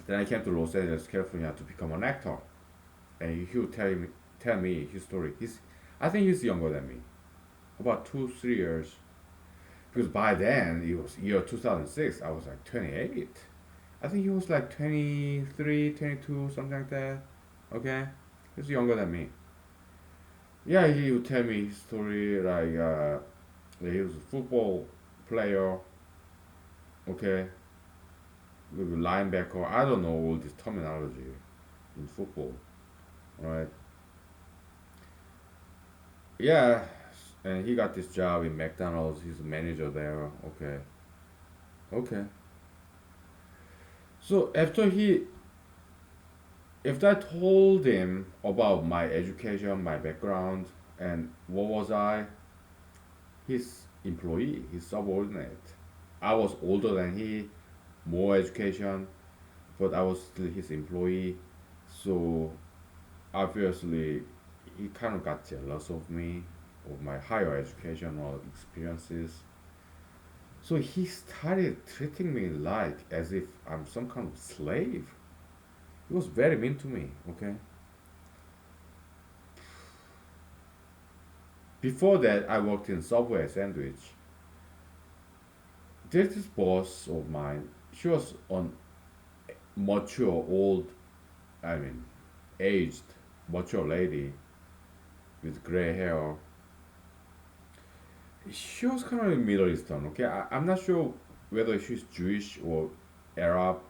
Then I came to Los Angeles, California to become an actor. And he would tell me his story. I think he's younger than me, about 2, 3 years. Because by then, it was year 2006, I was like 28. I think he was like 23, 22, something like that. Okay? He's younger than me. Yeah, he would tell me his story like he was a football player, okay, with a linebacker. I don't know all this terminology in football, right? Yeah, and he got this job in McDonald's. He's a manager there. Okay, okay. So after I told him about my education, my background, and what was I, his employee, his subordinate. I was older than he, more education, but I was still his employee. So obviously, he kind of got jealous of me, of my higher educational experiences. So he started treating me like as if I'm some kind of slave. He was very mean to me, okay? Before that, I worked in Subway sandwich. There's this boss of mine. She was on mature, old, I mean, aged, mature lady with gray hair. She was kind of Middle Eastern, okay? I'm not sure whether she's Jewish or Arab,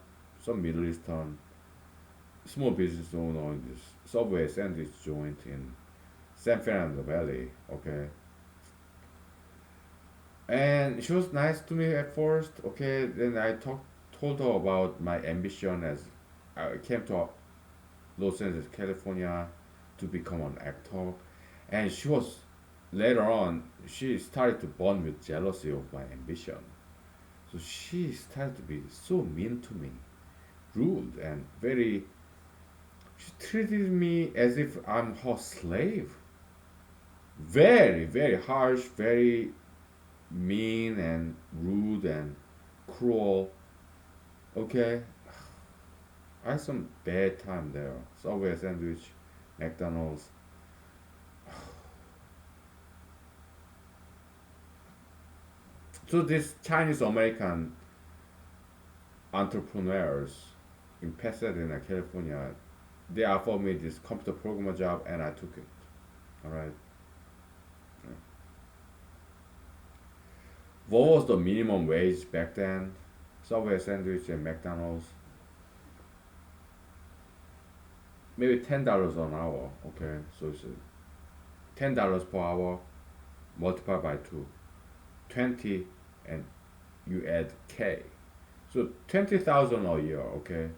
some Middle Eastern small business owner in this Subway sandwich joint in San Fernando Valley, okay? And she was nice to me at first, okay? Then told her about my ambition as I came to Los Angeles, California to become an actor. And she was later on she started to burn with jealousy of my ambition. So she started to be so mean to me, rude and very. She treated me as if I'm her slave. Very, very harsh, very mean and rude and cruel. Okay, I had some bad time there. Subway sandwich, McDonald's. So this Chinese American entrepreneurs in Pasadena, California, they offered me this computer programmer job and I took it. All right. What was the minimum wage back then? Subway sandwich and McDonald's, maybe $10 an hour. Okay, so it's $10 per hour multiplied by two, 20, and you add K. So 20,000 a year. Okay,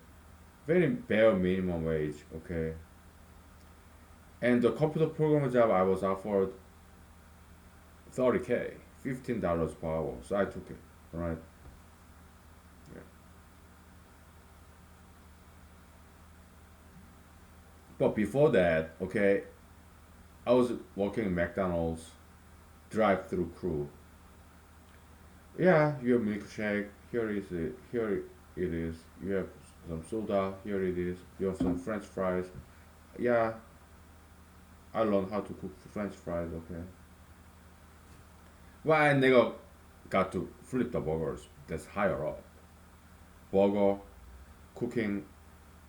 very bare minimum wage. Okay, and the computer programmer job I was offered 30K, $15 per hour. So I took it. All right. Yeah. But before that, okay, I was working in McDonald's drive-through crew. Yeah, you have milkshake. Here is it. Here it is. You have some soda. Here it is. You have some French fries. Yeah, I learned how to cook French fries. Okay. Well, I never got to flip the burgers. That's higher up. Burger cooking.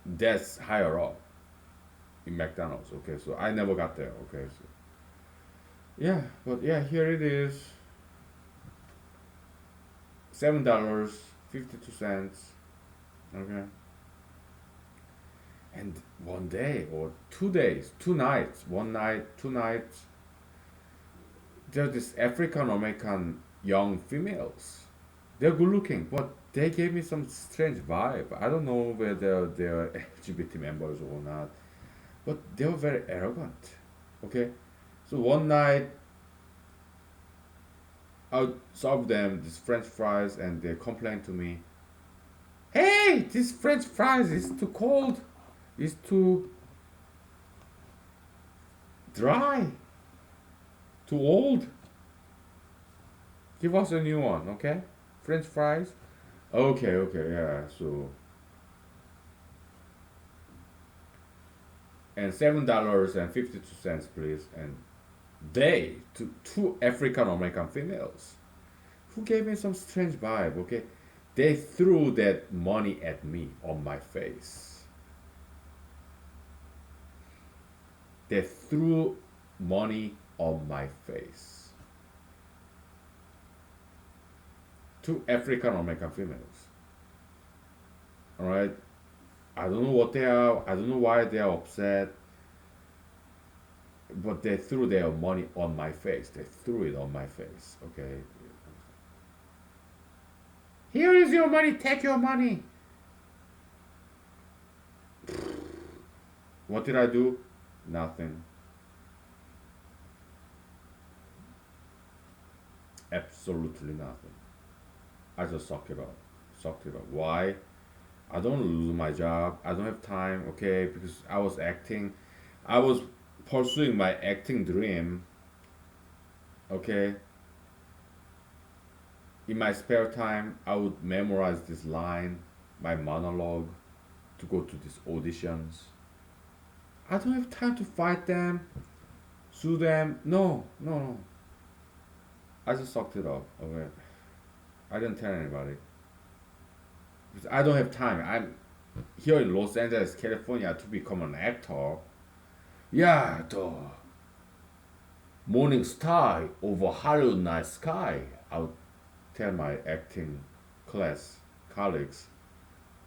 That's higher up in McDonald's. Okay, so I never got there. Okay, so yeah, but yeah, here it is. $7.52. Okay. And one day or 2 days, 2 nights, one night, 2 nights, there's this African American young females. They're good looking, but they gave me some strange vibe. I don't know whether they're LGBT members or not, but they were very arrogant. Okay, so one night I served them these French fries, and they complained to me, "Hey, this French fries is too cold. It's too dry, too old. Give us a new one, okay? French fries." Okay, okay, yeah. So and $7.52, please. And they to two African American females who gave me some strange vibe. Okay, they threw that money at me on my face. They threw money on my face. Two African American females. All right. I don't know what they are. I don't know why they are upset. But they threw their money on my face. They threw it on my face. Okay. Here is your money. Take your money. What did I do? Nothing. Absolutely nothing. I just sucked it up. Sucked it up. Why? I don't lose my job. I don't have time. Okay, because I was acting. I was pursuing my acting dream. Okay. In my spare time, I would memorize this line, my monologue, to go to these auditions. I don't have time to fight them, sue them. No, no, no. I just sucked it up. Okay. I didn't tell anybody. Because I don't have time. I'm here in Los Angeles, California to become an actor. Yeah, the morning star over Hollywood night sky. I would tell my acting class colleagues,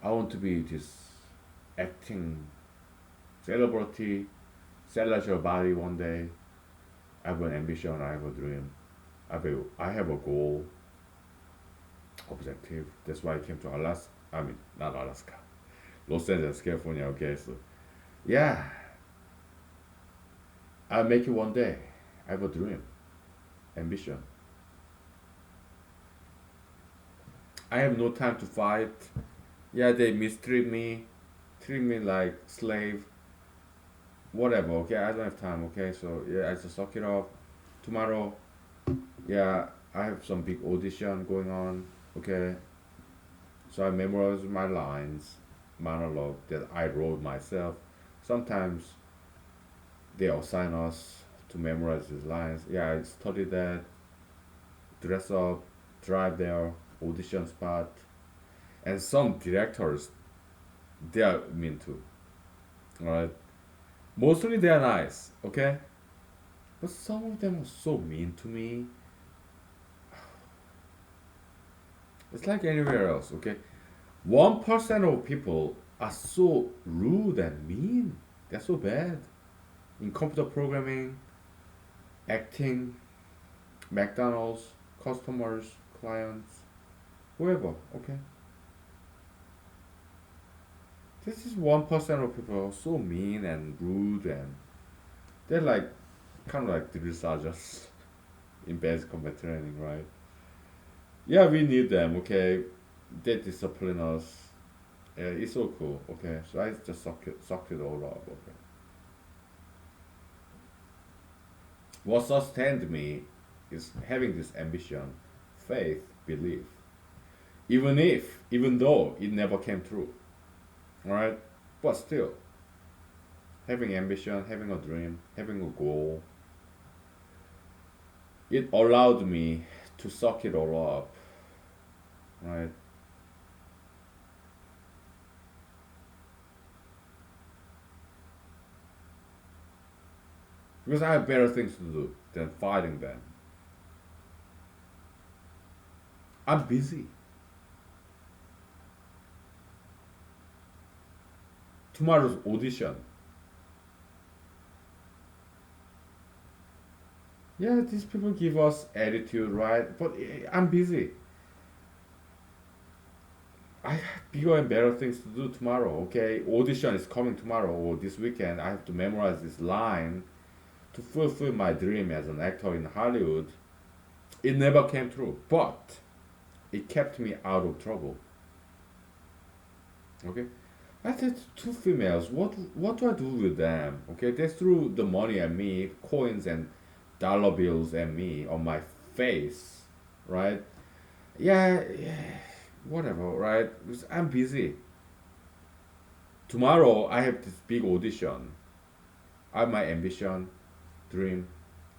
I want to be this acting celebrity, celestial body one day. I have an ambition, I have a dream, I have a goal, objective. That's why I came to Alaska. I mean, not Alaska, Los Angeles, California. Okay, so yeah, I'll make it one day. I have a dream, ambition. I have no time to fight. Yeah, they mistreat me, treat me like slave, whatever. Okay, I don't have time. Okay, so yeah, I just suck it up. Tomorrow, yeah, I have some big audition going on. Okay, so I memorize my lines, monologue that I wrote myself. Sometimes they assign us to memorize these lines. Yeah, I study that, dress up, drive there, audition spot, and some directors they are mean too. Alright, mostly they are nice. Okay, but some of them are so mean to me. It's like anywhere else. Okay, 1% of people are so rude and mean. They're so bad in computer programming, acting, McDonald's, customers, clients, whoever. Okay, this is 1% of people are so mean and rude and they're like kind of like drill sergeants in basic combat training, right? Yeah, we need them. Okay, they discipline us. Yeah, it's so cool. Okay, so I just sucked it all up. Okay, what sustained me is having this ambition, faith, belief. Even though it never came true. All right, but still, having ambition, having a dream, having a goal, it allowed me to suck it all up. Right, because I have better things to do than fighting them. I'm busy. Tomorrow's audition. Yeah, these people give us attitude, right? But I'm busy. I have bigger and better things to do tomorrow. Okay, audition is coming tomorrow or this weekend. I have to memorize this line to fulfill my dream as an actor in Hollywood. It never came true, but it kept me out of trouble. Okay, I said two females. What do I do with them? Okay, they threw the money at me, coins and dollar bills at me on my face, right? Yeah, yeah, whatever, right? Because I'm busy. Tomorrow I have this big audition. I have my ambition, dream,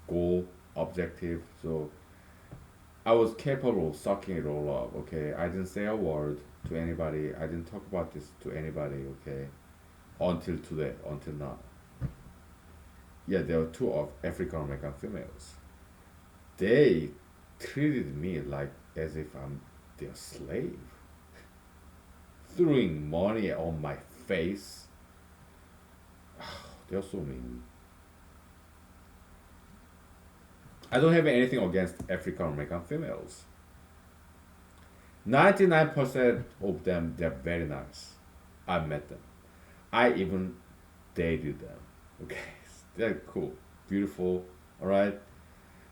goal, objective. So I was capable of sucking it all up. Okay, I didn't say a word to anybody. I didn't talk about this to anybody. Okay, until today, until now. Yeah, there were two of African American females. They treated me like as if I'm their slave, throwing money on my face. They're so mean. I don't have anything against African American females. 99% of them, they're very nice. I met them. I even dated them. Okay, they're cool, beautiful, alright?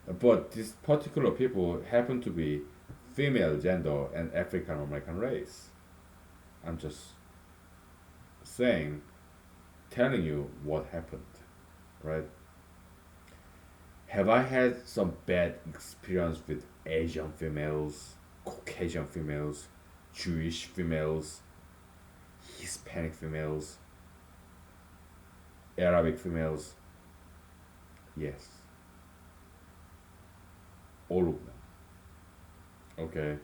But these particular people happen to be female gender and African American race. I'm just saying, telling you what happened, right? Have I had some bad experience with Asian females, Caucasian females, Jewish females, Hispanic females, Arabic females? Yes, all of them. Okay.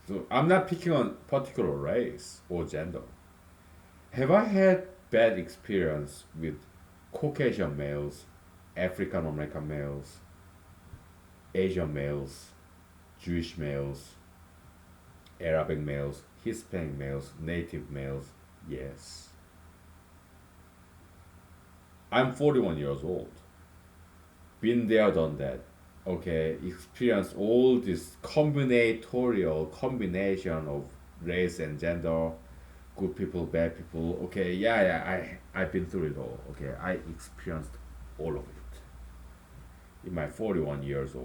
So I'm not picking on particular race or gender. Have I had bad experience with Caucasian males, African American males, Asian males, Jewish males, Arabic males, Hispanic males, native males? Yes. I'm 41 years old. Been there, done that. Okay, experienced all this combinatorial combination of race and gender, good people, bad people. Okay, yeah, yeah. I've been through it all. Okay, I experienced all of it in my 41 years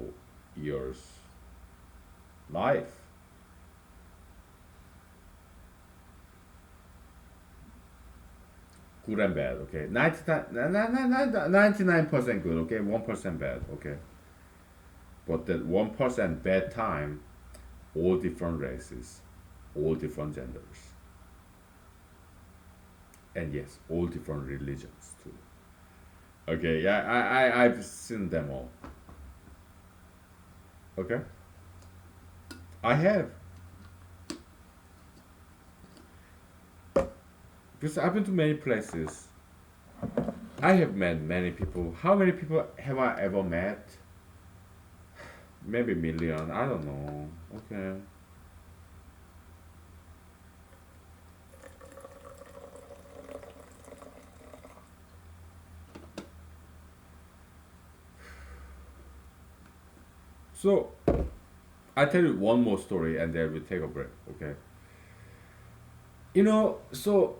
life. Good and bad. Okay, 99% good. Okay, 1% bad. Okay, but that 1% bad time, all different races, all different genders, and yes, all different religions too. Okay, yeah, I've seen them all. Okay, I have because I've been to many places. I have met many people. How many people have I ever met? Maybe million. I don't know. Okay. So I tell you one more story and then we take a break. Okay. So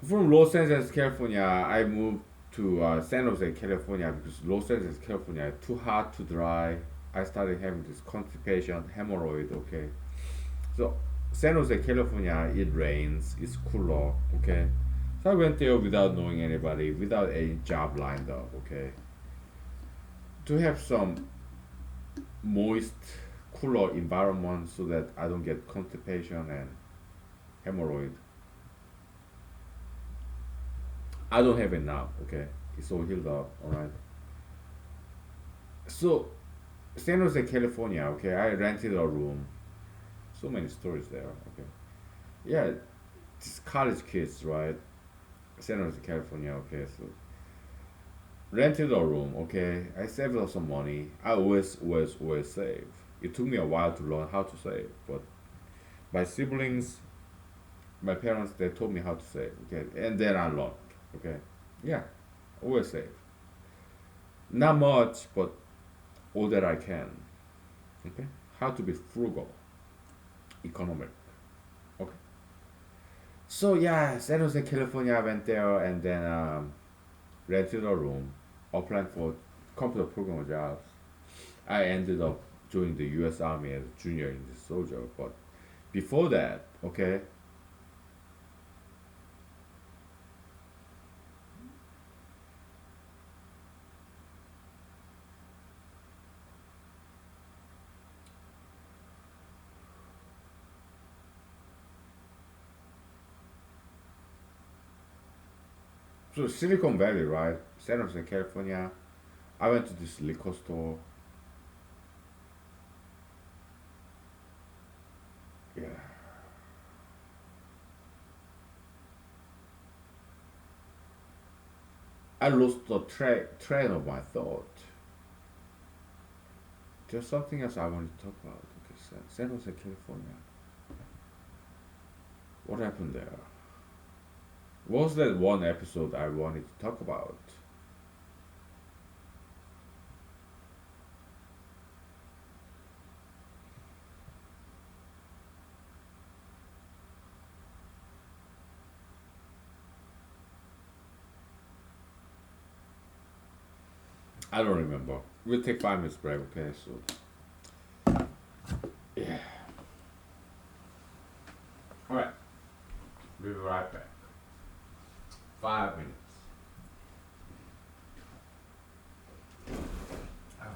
from Los Angeles, California, I moved to San Jose, California because Los Angeles, California, too hot, too dry. I started having this constipation, hemorrhoid. Okay. So San Jose, California, it rains, it's cooler. Okay. So I went there without knowing anybody, without any job lined up. Okay. To have some moist, cooler environment so that I don't get constipation and hemorrhoid. I don't have it now. Okay, it's all healed up. All right. So San Jose, California. Okay, I rented a room. So many stories there. Okay. Yeah, these college kids, right? San Jose, California. Okay, so rented a room. Okay, I saved up some money. I always save. It took me a while to learn how to save, but my siblings, my parents, they told me how to save. Okay, and then I learned. Okay, yeah, always save. Not much, but all that I can. Okay, how to be frugal, economic. Okay, so yeah, San Jose, California. I went there and then rented a room, applied for computer programmer jobs. I ended up joining the U.S. Army as a junior in the soldier, but before that, okay. So Silicon Valley, right? San Jose, California. I went to this liquor store. Yeah, I lost the train of my thought. There's something else I wanted to talk about. Okay, San Jose, California. What happened there? What was that one episode I wanted to talk about? I don't remember. We'll take 5 minutes break, okay? So, yeah. All right. We'll be right back. 5 minutes. Okay.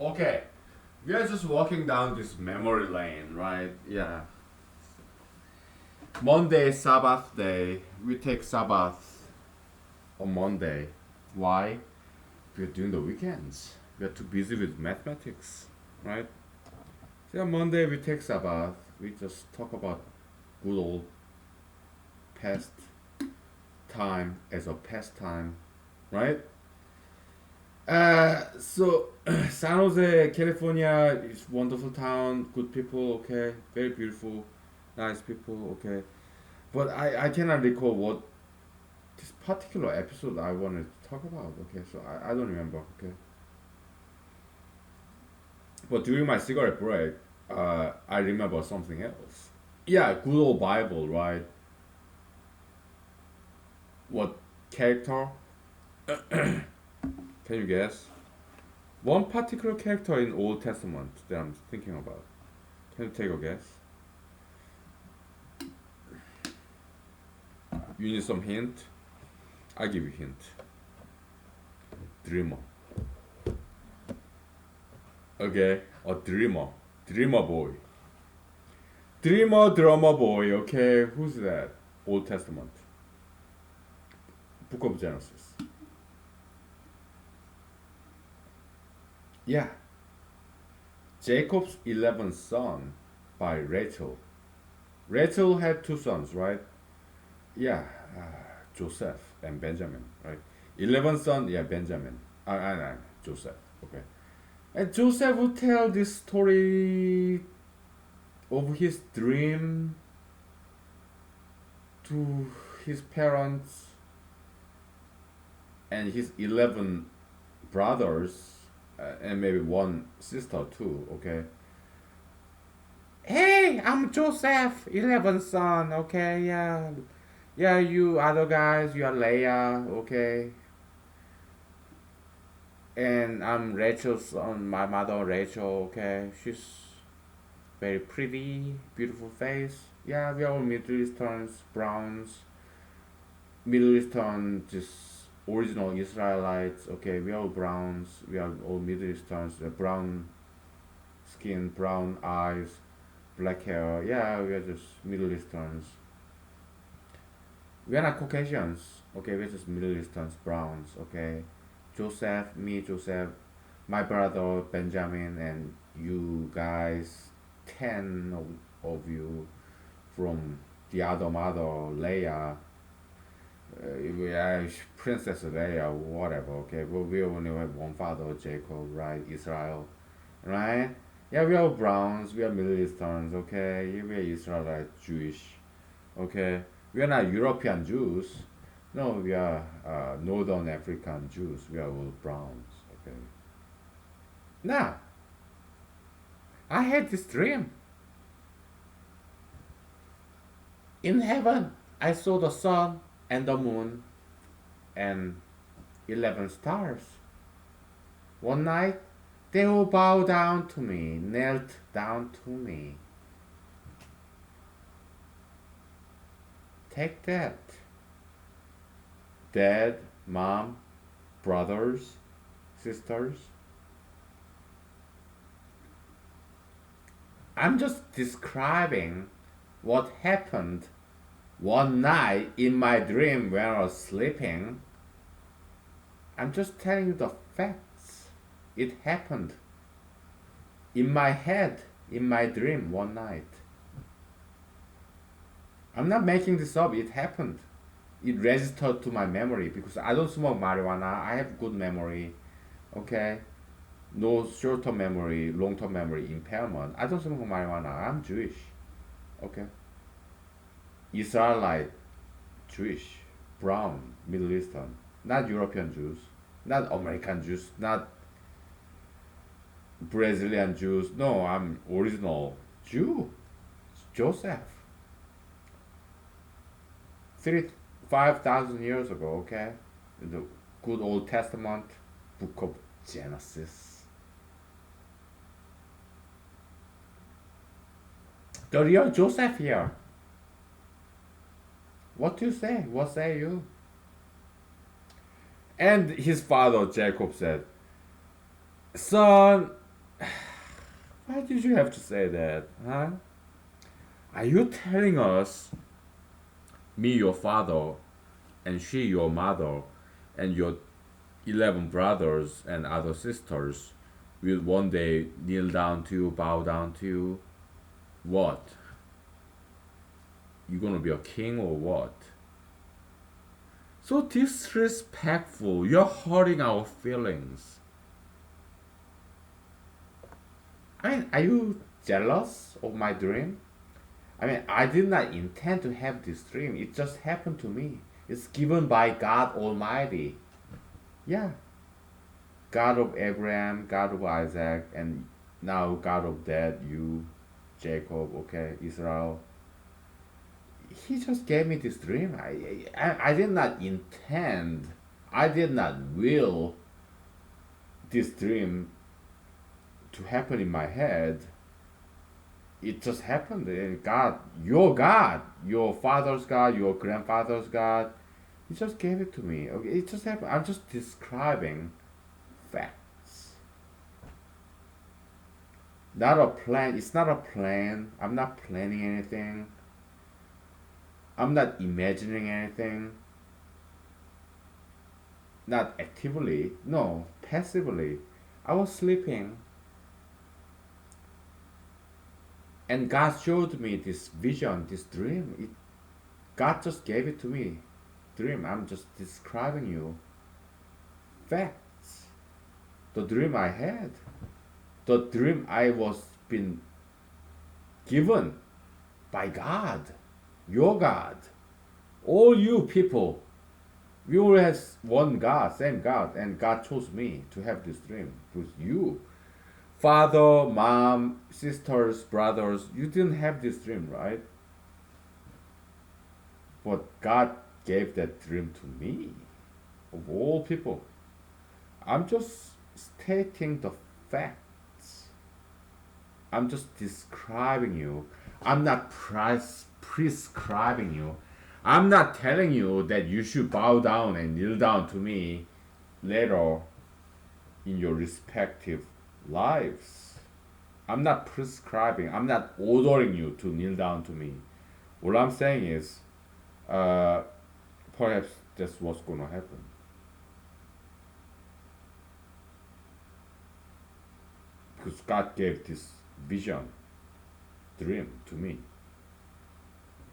Okay, we are just walking down this memory lane, right? Yeah. Monday, Sabbath day. We take Sabbath on Monday. Why? We're doing the weekends. We are too busy with mathematics, right? So on Monday we take Sabbath. We just talk about good old past time as a pastime, right? So San Jose, California is wonderful town, good people, okay, very beautiful, nice people, okay. But I cannot recall what this particular episode I wanted to talk about, okay. So I don't remember, okay. But during my cigarette break, I remember something else. Yeah, good old Bible, right? What character? Can you guess? One particular character in Old Testament that I'm thinking about. Can you take a guess? You need some hint? I give you hint. Dreamer. Okay, a dreamer. Dreamer boy. Dreamer, drummer boy. Okay, who's that? Old Testament. Book of Genesis. Yeah. Jacob's 11th son by Rachel. Rachel had two sons, right? Yeah, Joseph and Benjamin, right? 11th son, yeah, Benjamin. Joseph, okay. And Joseph would tell this story of his dream to his parents and his 11 brothers and maybe one sister too, okay? Hey, I'm Joseph, 11th son, okay? Yeah. Yeah, you other guys, you are Leia, okay? And I'm Rachel's son, my mother Rachel, okay? She's very pretty, beautiful face. Yeah, we are all Middle Easterns, browns, Middle Eastern, just original Israelites, okay? We are all browns, we are all Middle Easterns, brown skin, brown eyes, black hair. Yeah, we are just Middle Easterns. We are not Caucasians, okay? We're just Middle Easterns, browns, okay? Joseph, me, Joseph, my brother Benjamin, and you guys, 10 of you from the other mother, Leia, Princess Leia, whatever, okay? But we only have one father, Jacob, right? Israel, right? Yeah, we are browns, we are Middle Easterns, okay? We are Israelite Jewish, okay? We are not European Jews. No, we are Northern African Jews. We are all browns, okay? Now, I had this dream. In heaven, I saw the sun and the moon and 11 stars. One night, they all bowed down to me, knelt down to me. Take that. Dad, mom, brothers, sisters. I'm just describing what happened one night in my dream when I was sleeping. I'm just telling you the facts. It happened in my head, in my dream one night. I'm not making this up, it happened. It registered to my memory because I don't smoke marijuana. I have good memory, okay? No short-term memory, long-term memory impairment. I don't smoke marijuana. I'm Jewish, okay? Israelite, Jewish, brown, Middle Eastern, not European Jews, not American Jews, not Brazilian Jews. No, I'm original Jew, Joseph. 5,000 years ago, okay? In the good Old Testament, book of Genesis. The real Joseph here. What do you say? What say you? And his father Jacob said, son, Why did you have to say that, huh? Are you telling us me, your father, and she, your mother, and your 11 brothers and other sisters will one day kneel down to you, bow down to you? What? You gonna be a king or what? So disrespectful. You're hurting our feelings. I mean, are you jealous of my dream? I mean, I did not intend to have this dream. It just happened to me. It's given by God Almighty. Yeah. God of Abraham, God of Isaac, and now God of Dad, you, Jacob, okay, Israel. He just gave me this dream. I did not intend, I did not will this dream to happen in my head. It just happened. God, your father's God, your grandfather's God, he just gave it to me. Okay, it just happened. I'm just describing facts. Not a plan. It's not a plan. I'm not planning anything. I'm not imagining anything. Not actively. No, passively. I was sleeping and God showed me this vision, this dream. God just gave it to me. Dream. I'm just describing you facts. The dream I had. The dream I was been given by God. Your God. All you people. We all have one God, same God, and God chose me to have this dream. Because you, father, mom, sisters, brothers, you didn't have this dream, right? But God gave that dream to me, of all people. I'm just stating the facts. I'm just describing you. I'm not prescribing you. I'm not telling you that you should bow down and kneel down to me later in your respective lives. I'm not prescribing, I'm not ordering you to kneel down to me. What I'm saying is, uh, perhaps that's what's going to happen. Because God gave this vision, dream to me.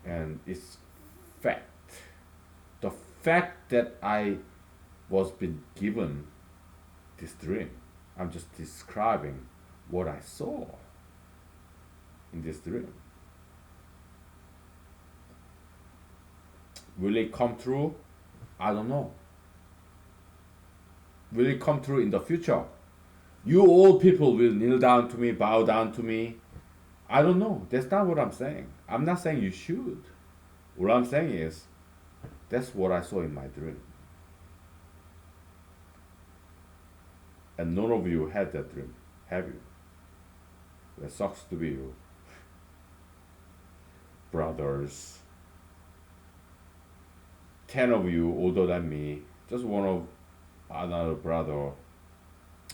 And it's fact. The fact that I was been given this dream. I'm just describing what I saw in this dream. Will it come true? I don't know. Will it come true in the future? You old people will kneel down to me, bow down to me. I don't know. That's not what I'm saying. I'm not saying you should. What I'm saying is, that's what I saw in my dream. And none of you had that dream, have you? That sucks to be you. Brothers. 10 of you older than me. Just one of another brother.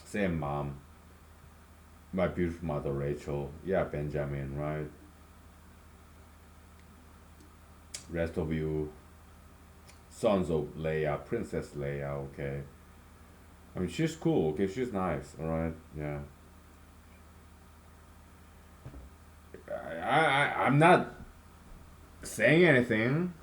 Same mom. My beautiful mother, Rachel. Yeah, Benjamin, right? Rest of you, sons of Leia, Princess Leia, okay? I mean, she's cool, okay? She's nice, alright? Yeah. I'm not saying anything.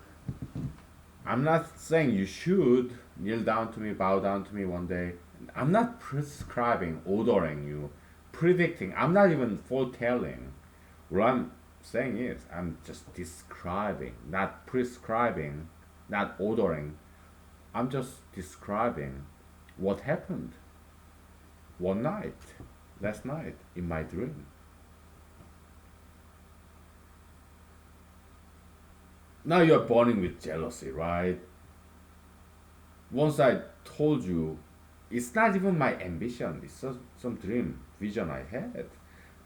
I'm not saying you should kneel down to me, bow down to me one day. I'm not prescribing, ordering you, predicting. I'm not even foretelling. What I'm saying is, I'm just describing, not prescribing, not ordering. I'm just describing what happened one night, last night, in my dream. Now you're burning with jealousy, right? Once I told you, it's not even my ambition, it's just some dream, vision I had.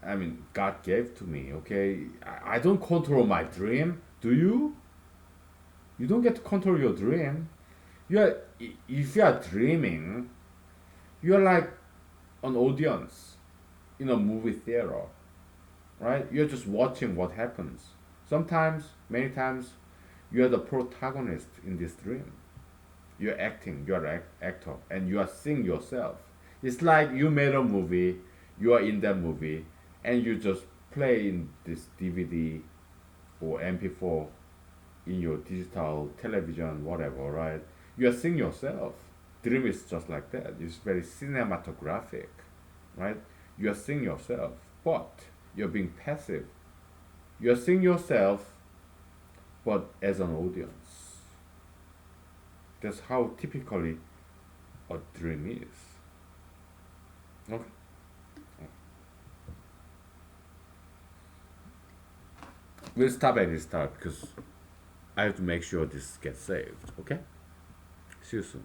I mean, God gave to me, okay? I don't control my dream, do you? You don't get to control your dream. If you are dreaming, you're like an audience in a movie theater. right? You're just watching what happens. Sometimes, many times, you're the protagonist in this dream. You're acting, you're an actor, and you are seeing yourself. It's like you made a movie, you are in that movie, and you just play in this DVD or MP4 in your digital television, whatever, right? You are seeing yourself. Dream is just like that. It's very cinematographic, right? You are seeing yourself, but you're being passive. You are seeing yourself, but as an audience. That's how typically a dream is. Okay. We'll stop at this time because I have to make sure this gets saved. Okay? See you soon.